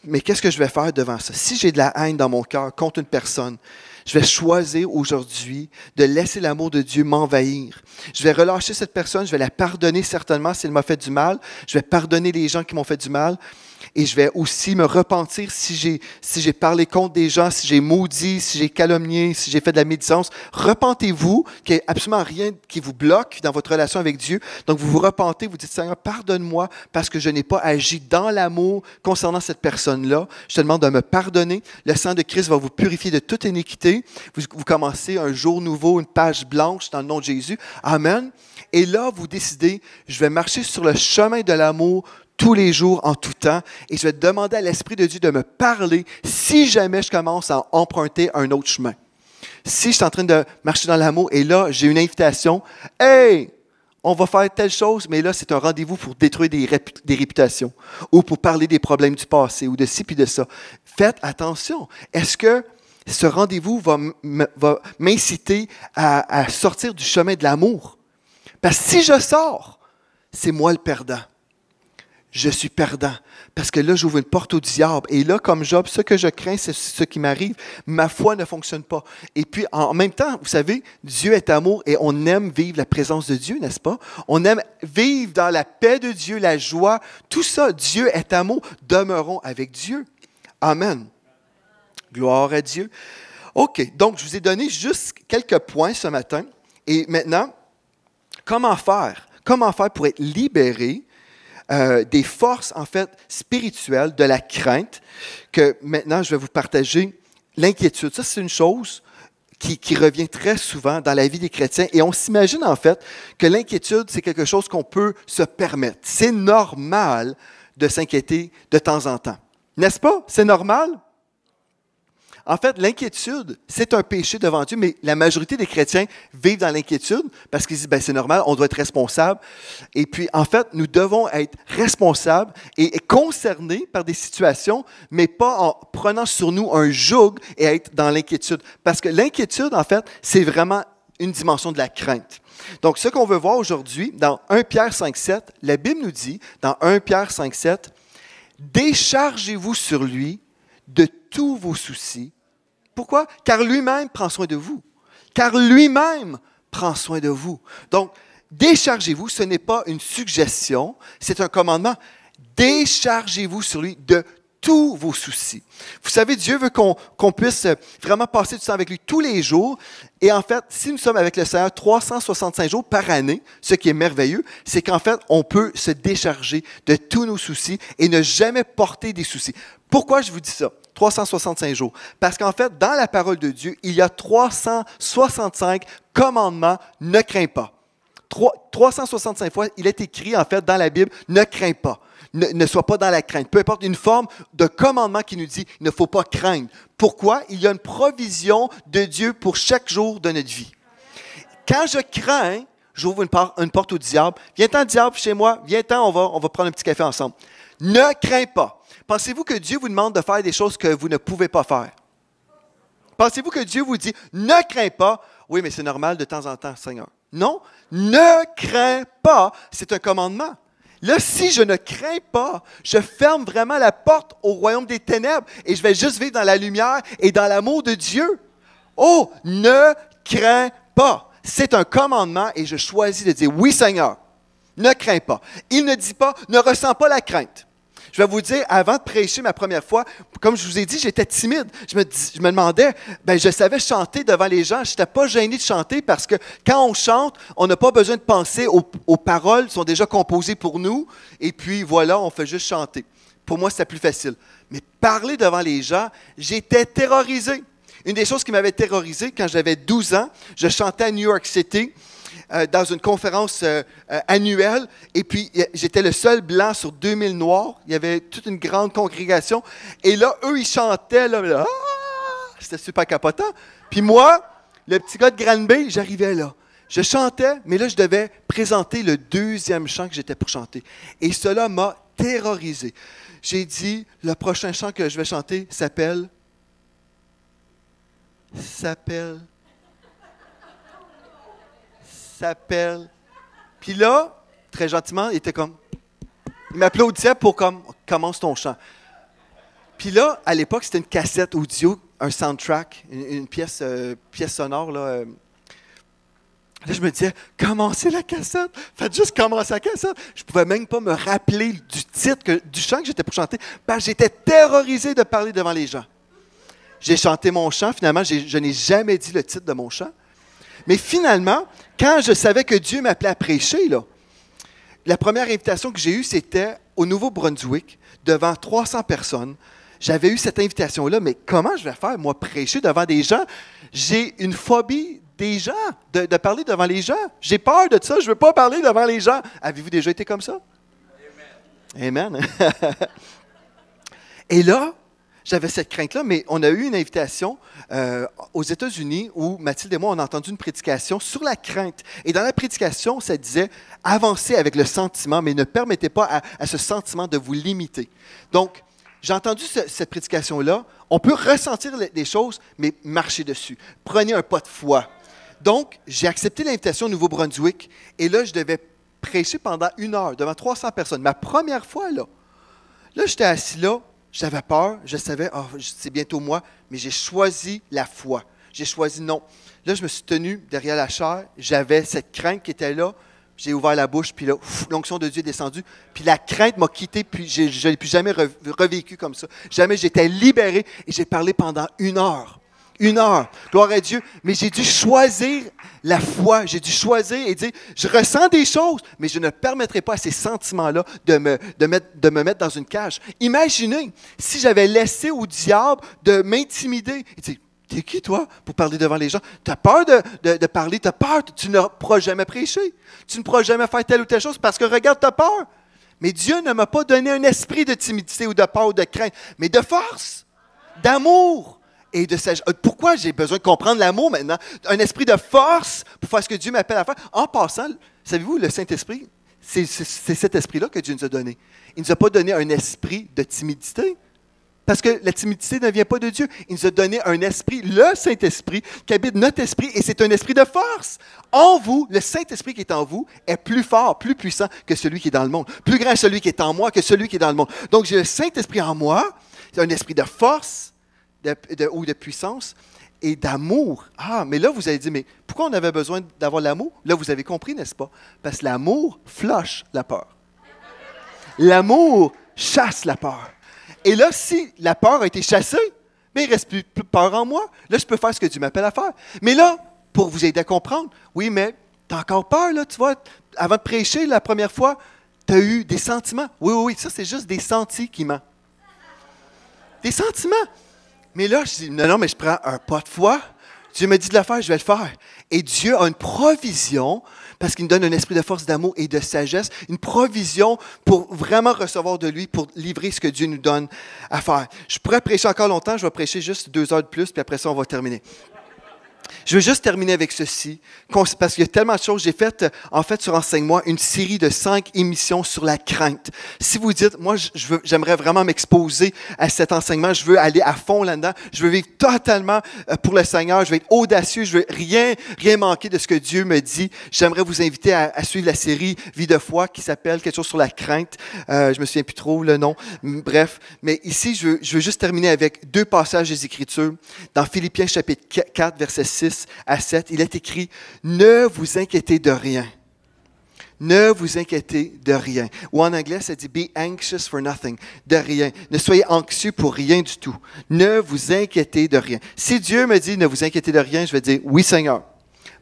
S1: Mais qu'est-ce que je vais faire devant ça? Si j'ai de la haine dans mon cœur contre une personne, je vais choisir aujourd'hui de laisser l'amour de Dieu m'envahir. Je vais relâcher cette personne, je vais la pardonner certainement si elle m'a fait du mal. Je vais pardonner les gens qui m'ont fait du mal. Et je vais aussi me repentir si j'ai parlé contre des gens, si j'ai maudit, si j'ai calomnié, si j'ai fait de la médisance. Repentez-vous, qu'il n'y ait absolument rien qui vous bloque dans votre relation avec Dieu. Donc, vous vous repentez, vous dites, Seigneur, pardonne-moi parce que je n'ai pas agi dans l'amour concernant cette personne-là. Je te demande de me pardonner. Le sang de Christ va vous purifier de toute iniquité. Vous commencez un jour nouveau, une page blanche dans le nom de Jésus. Amen. Et là, vous décidez, je vais marcher sur le chemin de l'amour tous les jours, en tout temps, et je vais demander à l'Esprit de Dieu de me parler si jamais je commence à emprunter un autre chemin. Si je suis en train de marcher dans l'amour, et là, j'ai une invitation, « Hey, on va faire telle chose, mais là, c'est un rendez-vous pour détruire des réputations, ou pour parler des problèmes du passé, ou de ci puis de ça. » Faites attention. Est-ce que ce rendez-vous va m'inciter à sortir du chemin de l'amour? Parce que si je sors, c'est moi le perdant. Je suis perdant. Parce que là, j'ouvre une porte au diable. Et là, comme Job, ce que je crains, c'est ce qui m'arrive. Ma foi ne fonctionne pas. Et puis, en même temps, vous savez, Dieu est amour et on aime vivre la présence de Dieu, n'est-ce pas? On aime vivre dans la paix de Dieu, la joie. Tout ça, Dieu est amour. Demeurons avec Dieu. Amen. Gloire à Dieu. OK, donc je vous ai donné juste quelques points ce matin. Et maintenant, comment faire? Comment faire pour être libéré des forces, en fait, spirituelles, de la crainte, que maintenant, je vais vous partager l'inquiétude. Ça, c'est une chose qui revient très souvent dans la vie des chrétiens. Et on s'imagine, en fait, que l'inquiétude, c'est quelque chose qu'on peut se permettre. C'est normal de s'inquiéter de temps en temps. N'est-ce pas? C'est normal? En fait, l'inquiétude, c'est un péché devant Dieu, mais la majorité des chrétiens vivent dans l'inquiétude parce qu'ils disent, ben, c'est normal, on doit être responsable. Et puis, en fait, nous devons être responsables et concernés par des situations, mais pas en prenant sur nous un joug et être dans l'inquiétude. Parce que l'inquiétude, en fait, c'est vraiment une dimension de la crainte. Donc, ce qu'on veut voir aujourd'hui, dans 1 Pierre 5,7, la Bible nous dit, dans 1 Pierre 5,7, « Déchargez-vous sur lui de tous vos soucis. » Pourquoi? Car lui-même prend soin de vous. Car lui-même prend soin de vous. Donc, déchargez-vous, ce n'est pas une suggestion, c'est un commandement. Déchargez-vous sur lui de tous vos soucis. Vous savez, Dieu veut qu'on puisse vraiment passer du temps avec lui tous les jours. Et en fait, si nous sommes avec le Seigneur 365 jours par année, ce qui est merveilleux, c'est qu'en fait, on peut se décharger de tous nos soucis et ne jamais porter des soucis. Pourquoi je vous dis ça? 365 jours. Parce qu'en fait, dans la parole de Dieu, il y a 365 commandements, ne crains pas. 365 fois, il est écrit, en fait, dans la Bible, ne crains pas. Ne sois pas dans la crainte. Peu importe, une forme de commandement qui nous dit, il ne faut pas craindre. Pourquoi? Il y a une provision de Dieu pour chaque jour de notre vie. Quand je crains, j'ouvre une porte au diable. Viens-t'en, diable, chez moi. Viens-t'en, on va prendre un petit café ensemble. Ne crains pas. Pensez-vous que Dieu vous demande de faire des choses que vous ne pouvez pas faire? Pensez-vous que Dieu vous dit, ne crains pas? Oui, mais c'est normal de temps en temps, Seigneur. Non, ne crains pas. C'est un commandement. Là, si je ne crains pas, je ferme vraiment la porte au royaume des ténèbres et je vais juste vivre dans la lumière et dans l'amour de Dieu. Oh, ne crains pas. C'est un commandement et je choisis de dire, oui, Seigneur, ne crains pas. Il ne dit pas, ne ressens pas la crainte. Je vais vous dire, avant de prêcher ma première fois, comme je vous ai dit, j'étais timide. Je me demandais, je savais chanter devant les gens. Je n'étais pas gêné de chanter parce que quand on chante, on n'a pas besoin de penser aux paroles, elles sont déjà composées pour nous. Et puis voilà, on fait juste chanter. Pour moi, c'était plus facile. Mais parler devant les gens, j'étais terrorisé. Une des choses qui m'avait terrorisé, quand j'avais 12 ans, je chantais à New York City, dans une conférence annuelle, et puis j'étais le seul blanc sur 2000 noirs. Il y avait toute une grande congrégation. Et là, eux, ils chantaient. Là, c'était super capotant. Puis moi, le petit gars de Granby, j'arrivais là. Je chantais, mais là, je devais présenter le deuxième chant que j'étais pour chanter. Et cela m'a terrorisé. J'ai dit, le prochain chant que je vais chanter s'appelle... Puis là, très gentiment, il était comme... Il m'applaudissait pour comme, commence ton chant. Puis là, à l'époque, c'était une cassette audio, un soundtrack, une pièce sonore, là, Là, je me disais, commencez la cassette. Faites juste commencer la cassette. Je ne pouvais même pas me rappeler du titre, du chant que j'étais pour chanter, parce que j'étais terrorisé de parler devant les gens. J'ai chanté mon chant. Finalement, je n'ai jamais dit le titre de mon chant. Mais finalement, quand je savais que Dieu m'appelait à prêcher, là, la première invitation que j'ai eue, c'était au Nouveau-Brunswick, devant 300 personnes. J'avais eu cette invitation-là, mais comment je vais faire, moi, prêcher devant des gens? J'ai une phobie des gens, de parler devant les gens. J'ai peur de ça, je ne veux pas parler devant les gens. Avez-vous déjà été comme ça? Amen. Amen. Et là, j'avais cette crainte-là, mais on a eu une invitation aux États-Unis où Mathilde et moi, on a entendu une prédication sur la crainte. Et dans la prédication, ça disait « Avancez avec le sentiment, mais ne permettez pas à ce sentiment de vous limiter. » Donc, j'ai entendu cette prédication-là. On peut ressentir des choses, mais marcher dessus. Prenez un pas de foi. Donc, j'ai accepté l'invitation au Nouveau-Brunswick et là, je devais prêcher pendant 1 heure devant 300 personnes. Ma première fois, là, j'étais assis là, j'avais peur, je savais, c'est bientôt moi, mais j'ai choisi la foi. J'ai choisi non. Là, je me suis tenu derrière la chaire, j'avais cette crainte qui était là, j'ai ouvert la bouche, puis là, l'onction de Dieu est descendue, puis la crainte m'a quitté, puis je n'ai plus jamais revécu comme ça. Jamais j'étais libéré et j'ai parlé pendant 1 heure. 1 heure, gloire à Dieu, mais j'ai dû choisir la foi, j'ai dû choisir et dire, je ressens des choses, mais je ne permettrai pas à ces sentiments-là de me mettre dans une cage. Imaginez si j'avais laissé au diable de m'intimider et dire, t'es qui toi pour parler devant les gens? Tu as peur de parler, tu as peur, tu ne pourras jamais prêcher, tu ne pourras jamais faire telle ou telle chose parce que regarde, tu as peur. Mais Dieu ne m'a pas donné un esprit de timidité ou de peur ou de crainte, mais de force, d'amour. Et de sagesse. Pourquoi j'ai besoin de comprendre l'amour maintenant? Un esprit de force pour faire ce que Dieu m'appelle à faire. En passant, savez-vous, le Saint-Esprit, c'est cet esprit-là que Dieu nous a donné. Il ne nous a pas donné un esprit de timidité. Parce que la timidité ne vient pas de Dieu. Il nous a donné un esprit, le Saint-Esprit, qui habite notre esprit, et c'est un esprit de force. En vous, le Saint-Esprit qui est en vous est plus fort, plus puissant que celui qui est dans le monde. Plus grand celui qui est en moi que celui qui est dans le monde. Donc, j'ai le Saint-Esprit en moi, c'est un esprit de force, ou de puissance et d'amour. Ah, mais là, vous avez dit, mais pourquoi on avait besoin d'avoir l'amour? Là, vous avez compris, n'est-ce pas? Parce que l'amour flush la peur. L'amour chasse la peur. Et là, si la peur a été chassée, mais il ne reste plus peur en moi. Là, je peux faire ce que Dieu m'appelle à faire. Mais là, pour vous aider à comprendre, oui, mais tu as encore peur, là, tu vois, avant de prêcher la première fois, tu as eu des sentiments. Oui, ça, c'est juste des sentiments. Des sentiments. Mais là, je dis, non, mais je prends un pas de foi. Dieu me dit de le faire, je vais le faire. Et Dieu a une provision, parce qu'il nous donne un esprit de force, d'amour et de sagesse, une provision pour vraiment recevoir de lui, pour livrer ce que Dieu nous donne à faire. Je pourrais prêcher encore longtemps, je vais prêcher juste 2 heures de plus, puis après ça, on va terminer. Je veux juste terminer avec ceci, parce qu'il y a tellement de choses. J'ai fait, en fait, sur Enseigne-moi, une série de 5 émissions sur la crainte. Si vous dites, moi, j'aimerais vraiment m'exposer à cet enseignement, je veux aller à fond là-dedans, je veux vivre totalement pour le Seigneur, je veux être audacieux, je veux rien manquer de ce que Dieu me dit. J'aimerais vous inviter à suivre la série Vie de foi qui s'appelle quelque chose sur la crainte. Je me souviens plus trop le nom. Bref, mais ici, je veux juste terminer avec 2 passages des Écritures. Dans Philippiens chapitre 4, verset 6 à 7, il est écrit « Ne vous inquiétez de rien. » Ne vous inquiétez de rien. Ou en anglais, ça dit « Be anxious for nothing », de rien. Ne soyez anxieux pour rien du tout. Ne vous inquiétez de rien. Si Dieu me dit « Ne vous inquiétez de rien », je vais dire « Oui, Seigneur. »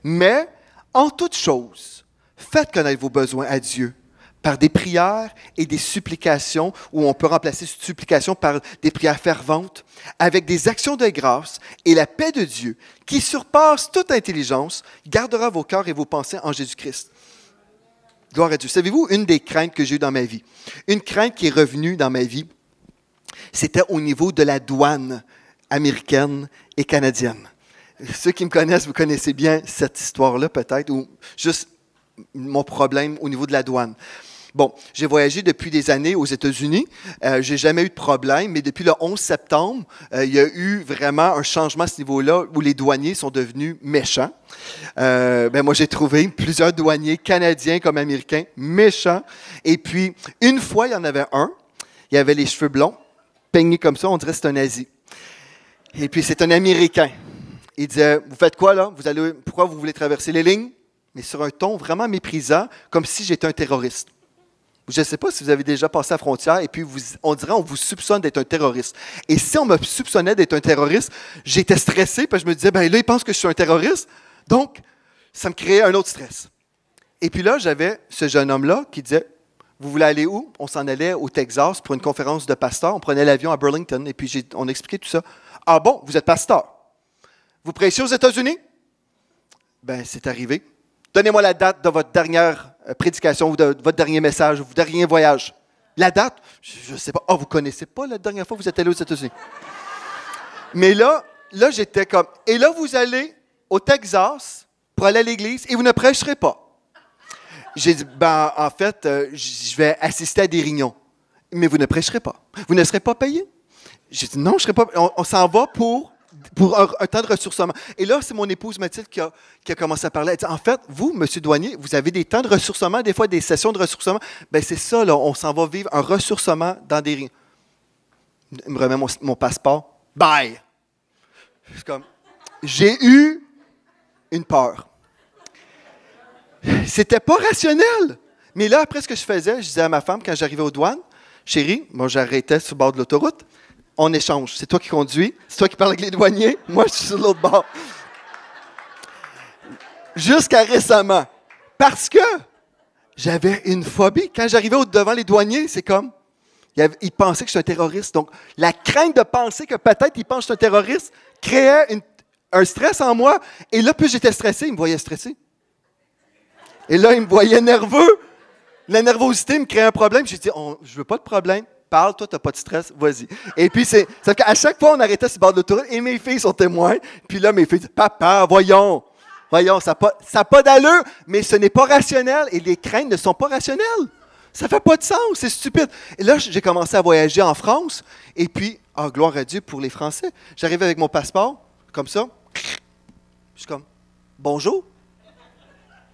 S1: Mais, en toute chose, faites connaître vos besoins à Dieu par des prières et des supplications, ou on peut remplacer supplication par des prières ferventes, avec des actions de grâce, et la paix de Dieu, qui surpasse toute intelligence, gardera vos cœurs et vos pensées en Jésus-Christ. Gloire à Dieu. Savez-vous, une des craintes que j'ai eues dans ma vie, une crainte qui est revenue dans ma vie, c'était au niveau de la douane américaine et canadienne. Ceux qui me connaissent, vous connaissez bien cette histoire-là peut-être, ou juste mon problème au niveau de la douane. Bon, j'ai voyagé depuis des années aux États-Unis. J'ai jamais eu de problème, mais depuis le 11 septembre, il y a eu vraiment un changement à ce niveau-là où les douaniers sont devenus méchants. Moi, j'ai trouvé plusieurs douaniers canadiens comme américains méchants. Et puis, une fois, il y en avait un. Il avait les cheveux blonds, peignés comme ça, on dirait que c'est un Nazi. Et puis, c'est un Américain. Il disait, vous faites quoi là? Pourquoi vous voulez traverser les lignes? mais sur un ton vraiment méprisant, comme si j'étais un terroriste. Je ne sais pas si vous avez déjà passé la frontière et puis on dirait qu'on vous soupçonne d'être un terroriste. Et si on me soupçonnait d'être un terroriste, j'étais stressé parce que je me disais, ben là, ils pensent que je suis un terroriste. Donc, ça me créait un autre stress. Et puis là, j'avais ce jeune homme-là qui disait, vous voulez aller où? On s'en allait au Texas pour une conférence de pasteur. On prenait l'avion à Burlington et puis on expliquait tout ça. Ah bon, vous êtes pasteur. Vous prêchez aux États-Unis? Ben, c'est arrivé. Donnez-moi la date de votre dernière prédication ou de votre dernier message ou votre dernier voyage. La date? Je ne sais pas. Ah, vous ne connaissez pas la dernière fois que vous êtes allé aux États-Unis? Mais là, j'étais comme, et là, vous allez au Texas pour aller à l'église et vous ne prêcherez pas. J'ai dit, ben, en fait, je vais assister à des réunions. Mais vous ne prêcherez pas. Vous ne serez pas payé. J'ai dit, non, je ne serai pas. On s'en va pour un temps de ressourcement. Et là, c'est mon épouse Mathilde qui a commencé à parler. Elle dit, en fait, vous, M. Douanier, vous avez des temps de ressourcement, des fois des sessions de ressourcement. Bien, c'est ça, là, on s'en va vivre un ressourcement dans des réunions. Il me remet mon passeport. Bye! C'est comme, j'ai eu une peur. C'était pas rationnel. Mais là, après ce que je faisais, je disais à ma femme, quand j'arrivais aux douanes, chérie, moi, j'arrêtais sur le bord de l'autoroute, on échange. C'est toi qui conduis, c'est toi qui parles avec les douaniers, moi, je suis sur l'autre bord. Jusqu'à récemment. Parce que j'avais une phobie. Quand j'arrivais devant les douaniers, c'est comme, ils pensaient que je suis un terroriste. Donc, la crainte de penser que peut-être ils pensent que je suis un terroriste créait un stress en moi. Et là, plus j'étais stressé, ils me voyaient stressé. Et là, il me voyait nerveux. La nervosité me créait un problème. J'ai dit, je veux pas de problème. Parle, toi, tu n'as pas de stress, vas-y. Et puis, c'est qu'à chaque fois, on arrêtait sur le bord de l'autoroute et mes filles sont témoins. Puis là, mes filles disent, papa, voyons, ça n'a pas d'allure, mais ce n'est pas rationnel et les craintes ne sont pas rationnelles. Ça ne fait pas de sens, c'est stupide. Et là, j'ai commencé à voyager en France et puis, gloire à Dieu pour les Français. J'arrivais avec mon passeport, comme ça. Je suis comme, bonjour.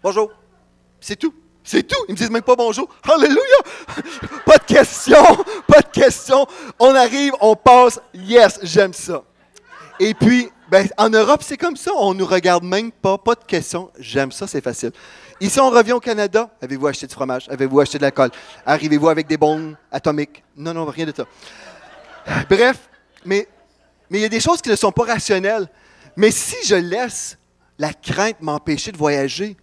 S1: Bonjour. C'est tout. C'est tout. Ils me disent même pas bonjour. Alléluia! Pas de questions. Pas de questions. On arrive, on passe. Yes, j'aime ça. Et puis, ben, en Europe, c'est comme ça. On ne nous regarde même pas. Pas de questions. J'aime ça, c'est facile. Ici, on revient au Canada. Avez-vous acheté du fromage? Avez-vous acheté de l'alcool? Arrivez-vous avec des bombes atomiques? Non, non, rien de ça. Bref, mais il y a des choses qui ne sont pas rationnelles. Mais si je laisse la crainte m'empêcher de voyager,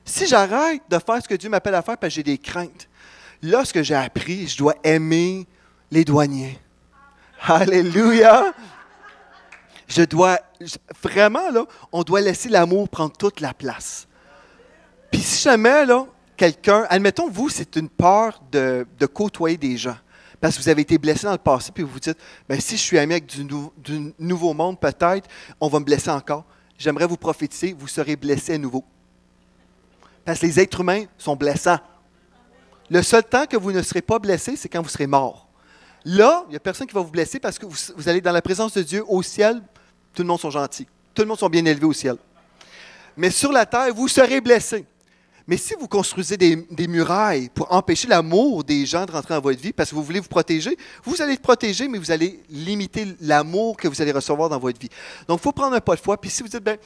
S1: si j'arrête de faire ce que Dieu m'appelle à faire parce que j'ai des craintes, là, ce que j'ai appris, je dois aimer les douaniers. Alléluia! Vraiment, là, on doit laisser l'amour prendre toute la place. Puis si jamais, là, quelqu'un, admettons, vous, c'est une peur de côtoyer des gens, parce que vous avez été blessé dans le passé, puis vous vous dites, bien, si je suis ami avec du nouveau monde, peut-être, on va me blesser encore. J'aimerais vous prophétiser, vous serez blessé à nouveau. Parce que les êtres humains sont blessants. Le seul temps que vous ne serez pas blessé, c'est quand vous serez mort. Là, il n'y a personne qui va vous blesser parce que vous allez dans la présence de Dieu au ciel, tout le monde sont gentils. Tout le monde sont bien élevés au ciel. Mais sur la terre, vous serez blessés. Mais si vous construisez des murailles pour empêcher l'amour des gens de rentrer dans votre vie, parce que vous voulez vous protéger, vous allez être protégé, mais vous allez limiter l'amour que vous allez recevoir dans votre vie. Donc, il faut prendre un pas de foi. Puis si vous dites, bien,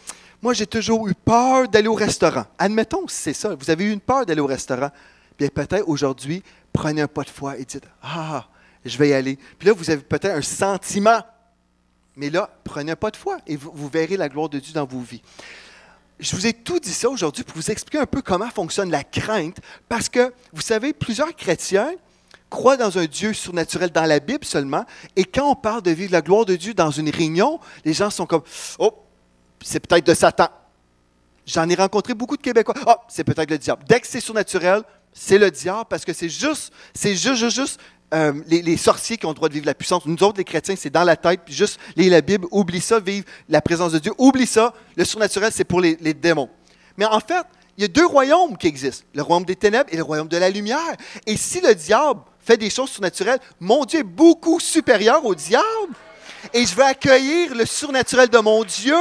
S1: moi, j'ai toujours eu peur d'aller au restaurant. Admettons que c'est ça. Vous avez eu une peur d'aller au restaurant. Bien, peut-être aujourd'hui, prenez un pas de foi et dites, je vais y aller. Puis là, vous avez peut-être un sentiment. Mais là, prenez un pas de foi et vous verrez la gloire de Dieu dans vos vies. Je vous ai tout dit ça aujourd'hui pour vous expliquer un peu comment fonctionne la crainte, parce que, vous savez, plusieurs chrétiens croient dans un Dieu surnaturel dans la Bible seulement, et quand on parle de vivre la gloire de Dieu dans une réunion, les gens sont comme « Oh, c'est peut-être de Satan ». J'en ai rencontré beaucoup de Québécois. « Oh, c'est peut-être le diable ». Dès que c'est surnaturel, c'est le diable, parce que c'est juste les sorciers qui ont le droit de vivre la puissance. Nous autres, les chrétiens, c'est dans la tête, puis juste lire la Bible, oublie ça, vivre la présence de Dieu, oublie ça. Le surnaturel, c'est pour les démons. Mais en fait, il y a deux royaumes qui existent, le royaume des ténèbres et le royaume de la lumière. Et si le diable fait des choses surnaturelles, mon Dieu est beaucoup supérieur au diable. Et je veux accueillir le surnaturel de mon Dieu.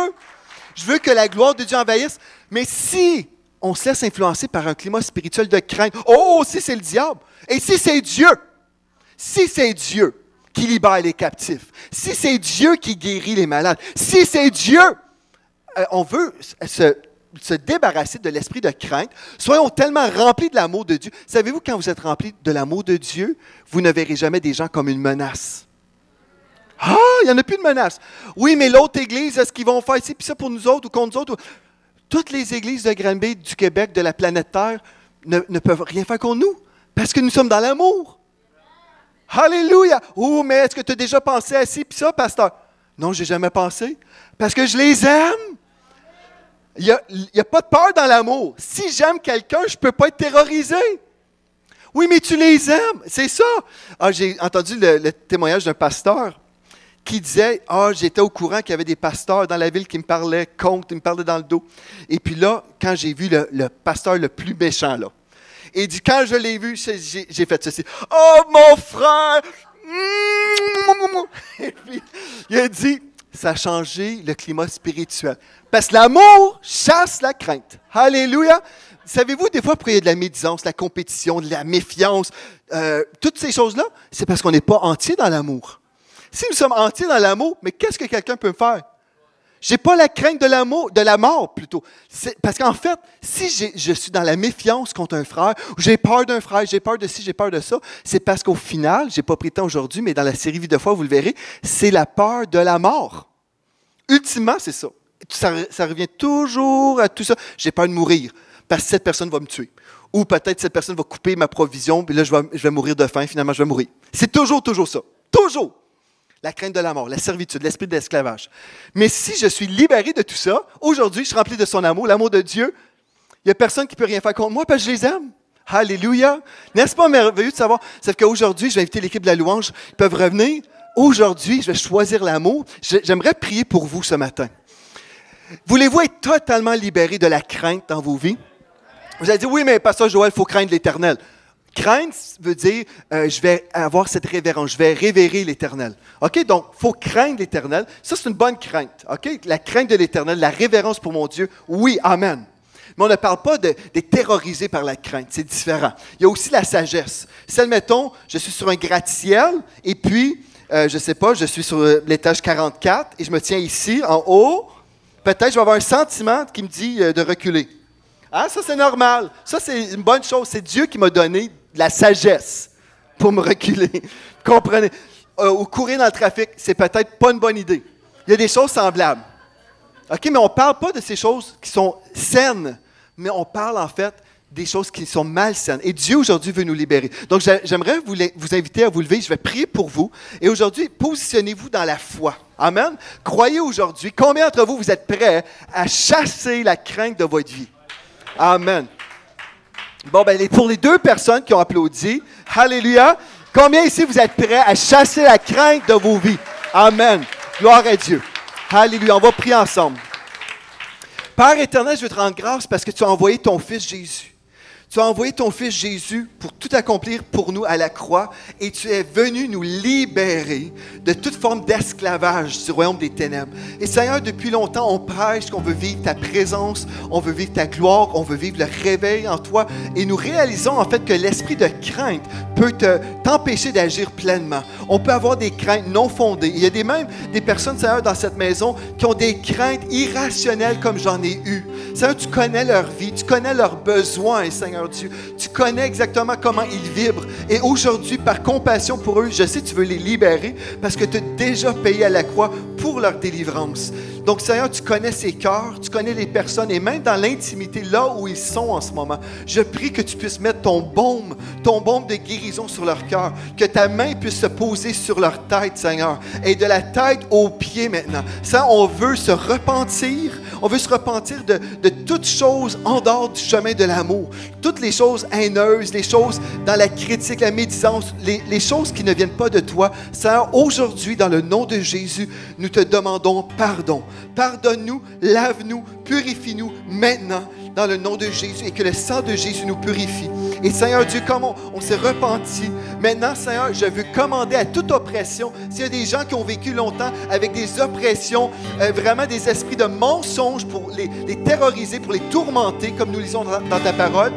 S1: Je veux que la gloire de Dieu envahisse. Mais si on se laisse influencer par un climat spirituel de crainte, si c'est le diable, et si c'est Dieu, si c'est Dieu qui libère les captifs, si c'est Dieu qui guérit les malades, si c'est Dieu, on veut se débarrasser de l'esprit de crainte. Soyons tellement remplis de l'amour de Dieu. Savez-vous, quand vous êtes remplis de l'amour de Dieu, vous ne verrez jamais des gens comme une menace. Ah, il n'y en a plus de menace. Oui, mais l'autre église, est-ce qu'ils vont faire ci, puis ça pour nous autres ou contre nous autres? Toutes les églises de Granby, du Québec, de la planète Terre, ne peuvent rien faire contre nous, parce que nous sommes dans l'amour. Alléluia! Oh, mais est-ce que tu as déjà pensé à ci, puis ça, pasteur? Non, je n'ai jamais pensé, parce que je les aime. Il n'y a pas de peur dans l'amour. Si j'aime quelqu'un, je ne peux pas être terrorisé. Oui, mais tu les aimes, c'est ça. Ah, j'ai entendu le témoignage d'un pasteur qui disait, j'étais au courant qu'il y avait des pasteurs dans la ville qui me parlaient contre, ils me parlaient dans le dos. Et puis là, quand j'ai vu le pasteur le plus méchant, là, il dit, quand je l'ai vu, j'ai fait ceci. Oh, mon frère! Et puis, il a dit, ça a changé le climat spirituel. Parce que l'amour chasse la crainte. Alléluia! Savez-vous, des fois, pour qu'il y ait de la médisance, de la compétition, de la méfiance, toutes ces choses-là, c'est parce qu'on n'est pas entier dans l'amour. Si nous sommes entiers dans l'amour, mais qu'est-ce que quelqu'un peut me faire? Je n'ai pas la crainte de l'amour, de la mort plutôt. Parce qu'en fait, si je suis dans la méfiance contre un frère, ou j'ai peur d'un frère, j'ai peur de ci, j'ai peur de ça, c'est parce qu'au final, je n'ai pas pris le temps aujourd'hui, mais dans la série Vie de foi, vous le verrez, c'est la peur de la mort. Ultimement, c'est ça. Ça revient toujours à tout ça. J'ai peur de mourir parce que cette personne va me tuer. Ou peut-être cette personne va couper ma provision, puis là, je vais mourir de faim, finalement, je vais mourir. C'est toujours ça. Toujours. La crainte de la mort, la servitude, l'esprit d'esclavage. Mais si je suis libéré de tout ça, aujourd'hui, je suis rempli de son amour, l'amour de Dieu, il n'y a personne qui ne peut rien faire contre moi parce que je les aime. Alléluia! N'est-ce pas merveilleux de savoir? C'est qu'aujourd'hui, je vais inviter l'équipe de la louange, ils peuvent revenir. Aujourd'hui, je vais choisir l'amour. J'aimerais prier pour vous ce matin. Voulez-vous être totalement libéré de la crainte dans vos vies? Vous allez dire, oui, mais pasteur Joël, il faut craindre l'Éternel. Crainte veut dire, je vais avoir cette révérence, je vais révérer l'Éternel. OK? Donc, il faut craindre l'Éternel. Ça, c'est une bonne crainte. OK? La crainte de l'Éternel, la révérence pour mon Dieu. Oui, amen. Mais on ne parle pas d'être terrorisé par la crainte. C'est différent. Il y a aussi la sagesse. Si, admettons, je suis sur un gratte-ciel et puis, je ne sais pas, je suis sur l'étage 44 et je me tiens ici, en haut, peut-être je vais avoir un sentiment qui me dit de reculer. Hein? Ça, c'est normal. Ça, c'est une bonne chose. C'est Dieu qui m'a donné de la sagesse pour me reculer. Comprenez? Ou courir dans le trafic, c'est peut-être pas une bonne idée. Il y a des choses semblables. OK, mais on ne parle pas de ces choses qui sont saines, mais on parle en fait des choses qui sont malsaines. Et Dieu, aujourd'hui, veut nous libérer. Donc, j'aimerais vous inviter à vous lever. Je vais prier pour vous. Et aujourd'hui, positionnez-vous dans la foi. Amen. Croyez aujourd'hui. Combien d'entre vous, vous êtes prêts à chasser la crainte de votre vie? Amen. Bon, ben, pour les deux personnes qui ont applaudi, alléluia, combien ici vous êtes prêts à chasser la crainte de vos vies? Amen. Gloire à Dieu. Alléluia. On va prier ensemble. Père éternel, je veux te rendre grâce parce que tu as envoyé ton Fils Jésus. Tu as envoyé ton Fils Jésus pour tout accomplir pour nous à la croix et tu es venu nous libérer de toute forme d'esclavage du royaume des ténèbres. Et Seigneur, depuis longtemps, on prêche qu'on veut vivre ta présence, on veut vivre ta gloire, on veut vivre le réveil en toi et nous réalisons en fait que l'esprit de crainte peut t'empêcher d'agir pleinement. On peut avoir des craintes non fondées. Il y a même des personnes, Seigneur, dans cette maison qui ont des craintes irrationnelles comme j'en ai eu. Seigneur, tu connais leur vie, tu connais leurs besoins, Seigneur Dieu. Tu connais exactement comment ils vibrent. Et aujourd'hui, par compassion pour eux, je sais que tu veux les libérer parce que tu as déjà payé à la croix pour leur délivrance. Donc, Seigneur, tu connais ces cœurs, tu connais les personnes et même dans l'intimité, là où ils sont en ce moment, je prie que tu puisses mettre ton baume de guérison sur leur cœur, que ta main puisse se poser sur leur tête, Seigneur, et de la tête aux pieds maintenant. Ça, on veut se repentir de toutes choses en dehors du chemin de l'amour, toutes les choses haineuses, les choses dans la critique, la médisance, les choses qui ne viennent pas de toi. Seigneur, aujourd'hui, dans le nom de Jésus, nous te demandons pardon. Pardonne-nous, lave-nous, purifie-nous maintenant dans le nom de Jésus et que le sang de Jésus nous purifie. Et Seigneur Dieu, comme on s'est repenti, maintenant, Seigneur, je veux commander à toute oppression, s'il y a des gens qui ont vécu longtemps avec des oppressions, vraiment des esprits de mensonges pour les terroriser, pour les tourmenter, comme nous lisons dans ta parole,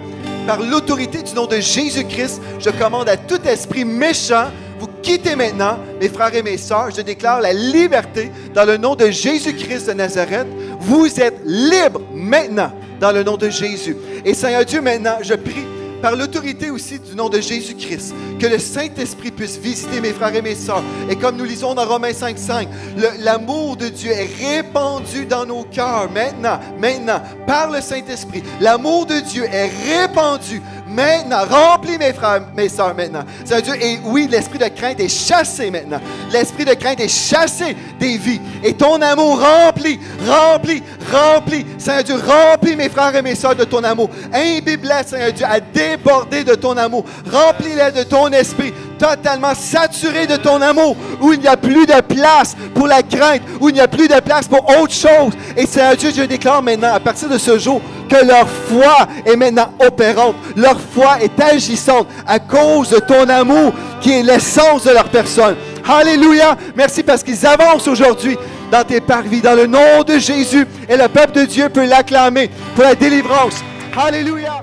S1: par l'autorité du nom de Jésus-Christ, je commande à tout esprit méchant, vous quittez maintenant, mes frères et mes sœurs, je déclare la liberté dans le nom de Jésus-Christ de Nazareth. Vous êtes libres maintenant dans le nom de Jésus. Et Seigneur Dieu, maintenant, je prie par l'autorité aussi du nom de Jésus-Christ, que le Saint-Esprit puisse visiter mes frères et mes sœurs. Et comme nous lisons dans Romains 5,5, l'amour de Dieu est répandu dans nos cœurs maintenant, par le Saint-Esprit. L'amour de Dieu est répandu maintenant. Remplis mes frères, mes sœurs maintenant. Seigneur Dieu, et oui, l'esprit de crainte est chassé maintenant. L'esprit de crainte est chassé des vies. Et ton amour remplit. Seigneur Dieu, remplis mes frères et mes sœurs de ton amour. Imbibe-les, Seigneur Dieu, à déborder de ton amour. Remplis-les de ton esprit, totalement saturé de ton amour, où il n'y a plus de place pour la crainte, où il n'y a plus de place pour autre chose. Et Seigneur Dieu, je déclare maintenant, à partir de ce jour, que leur foi est maintenant opérante. Leur foi est agissante à cause de ton amour, qui est l'essence de leur personne. Alléluia! Merci parce qu'ils avancent aujourd'hui dans tes parvis, dans le nom de Jésus. Et le peuple de Dieu peut l'acclamer pour la délivrance. Alléluia!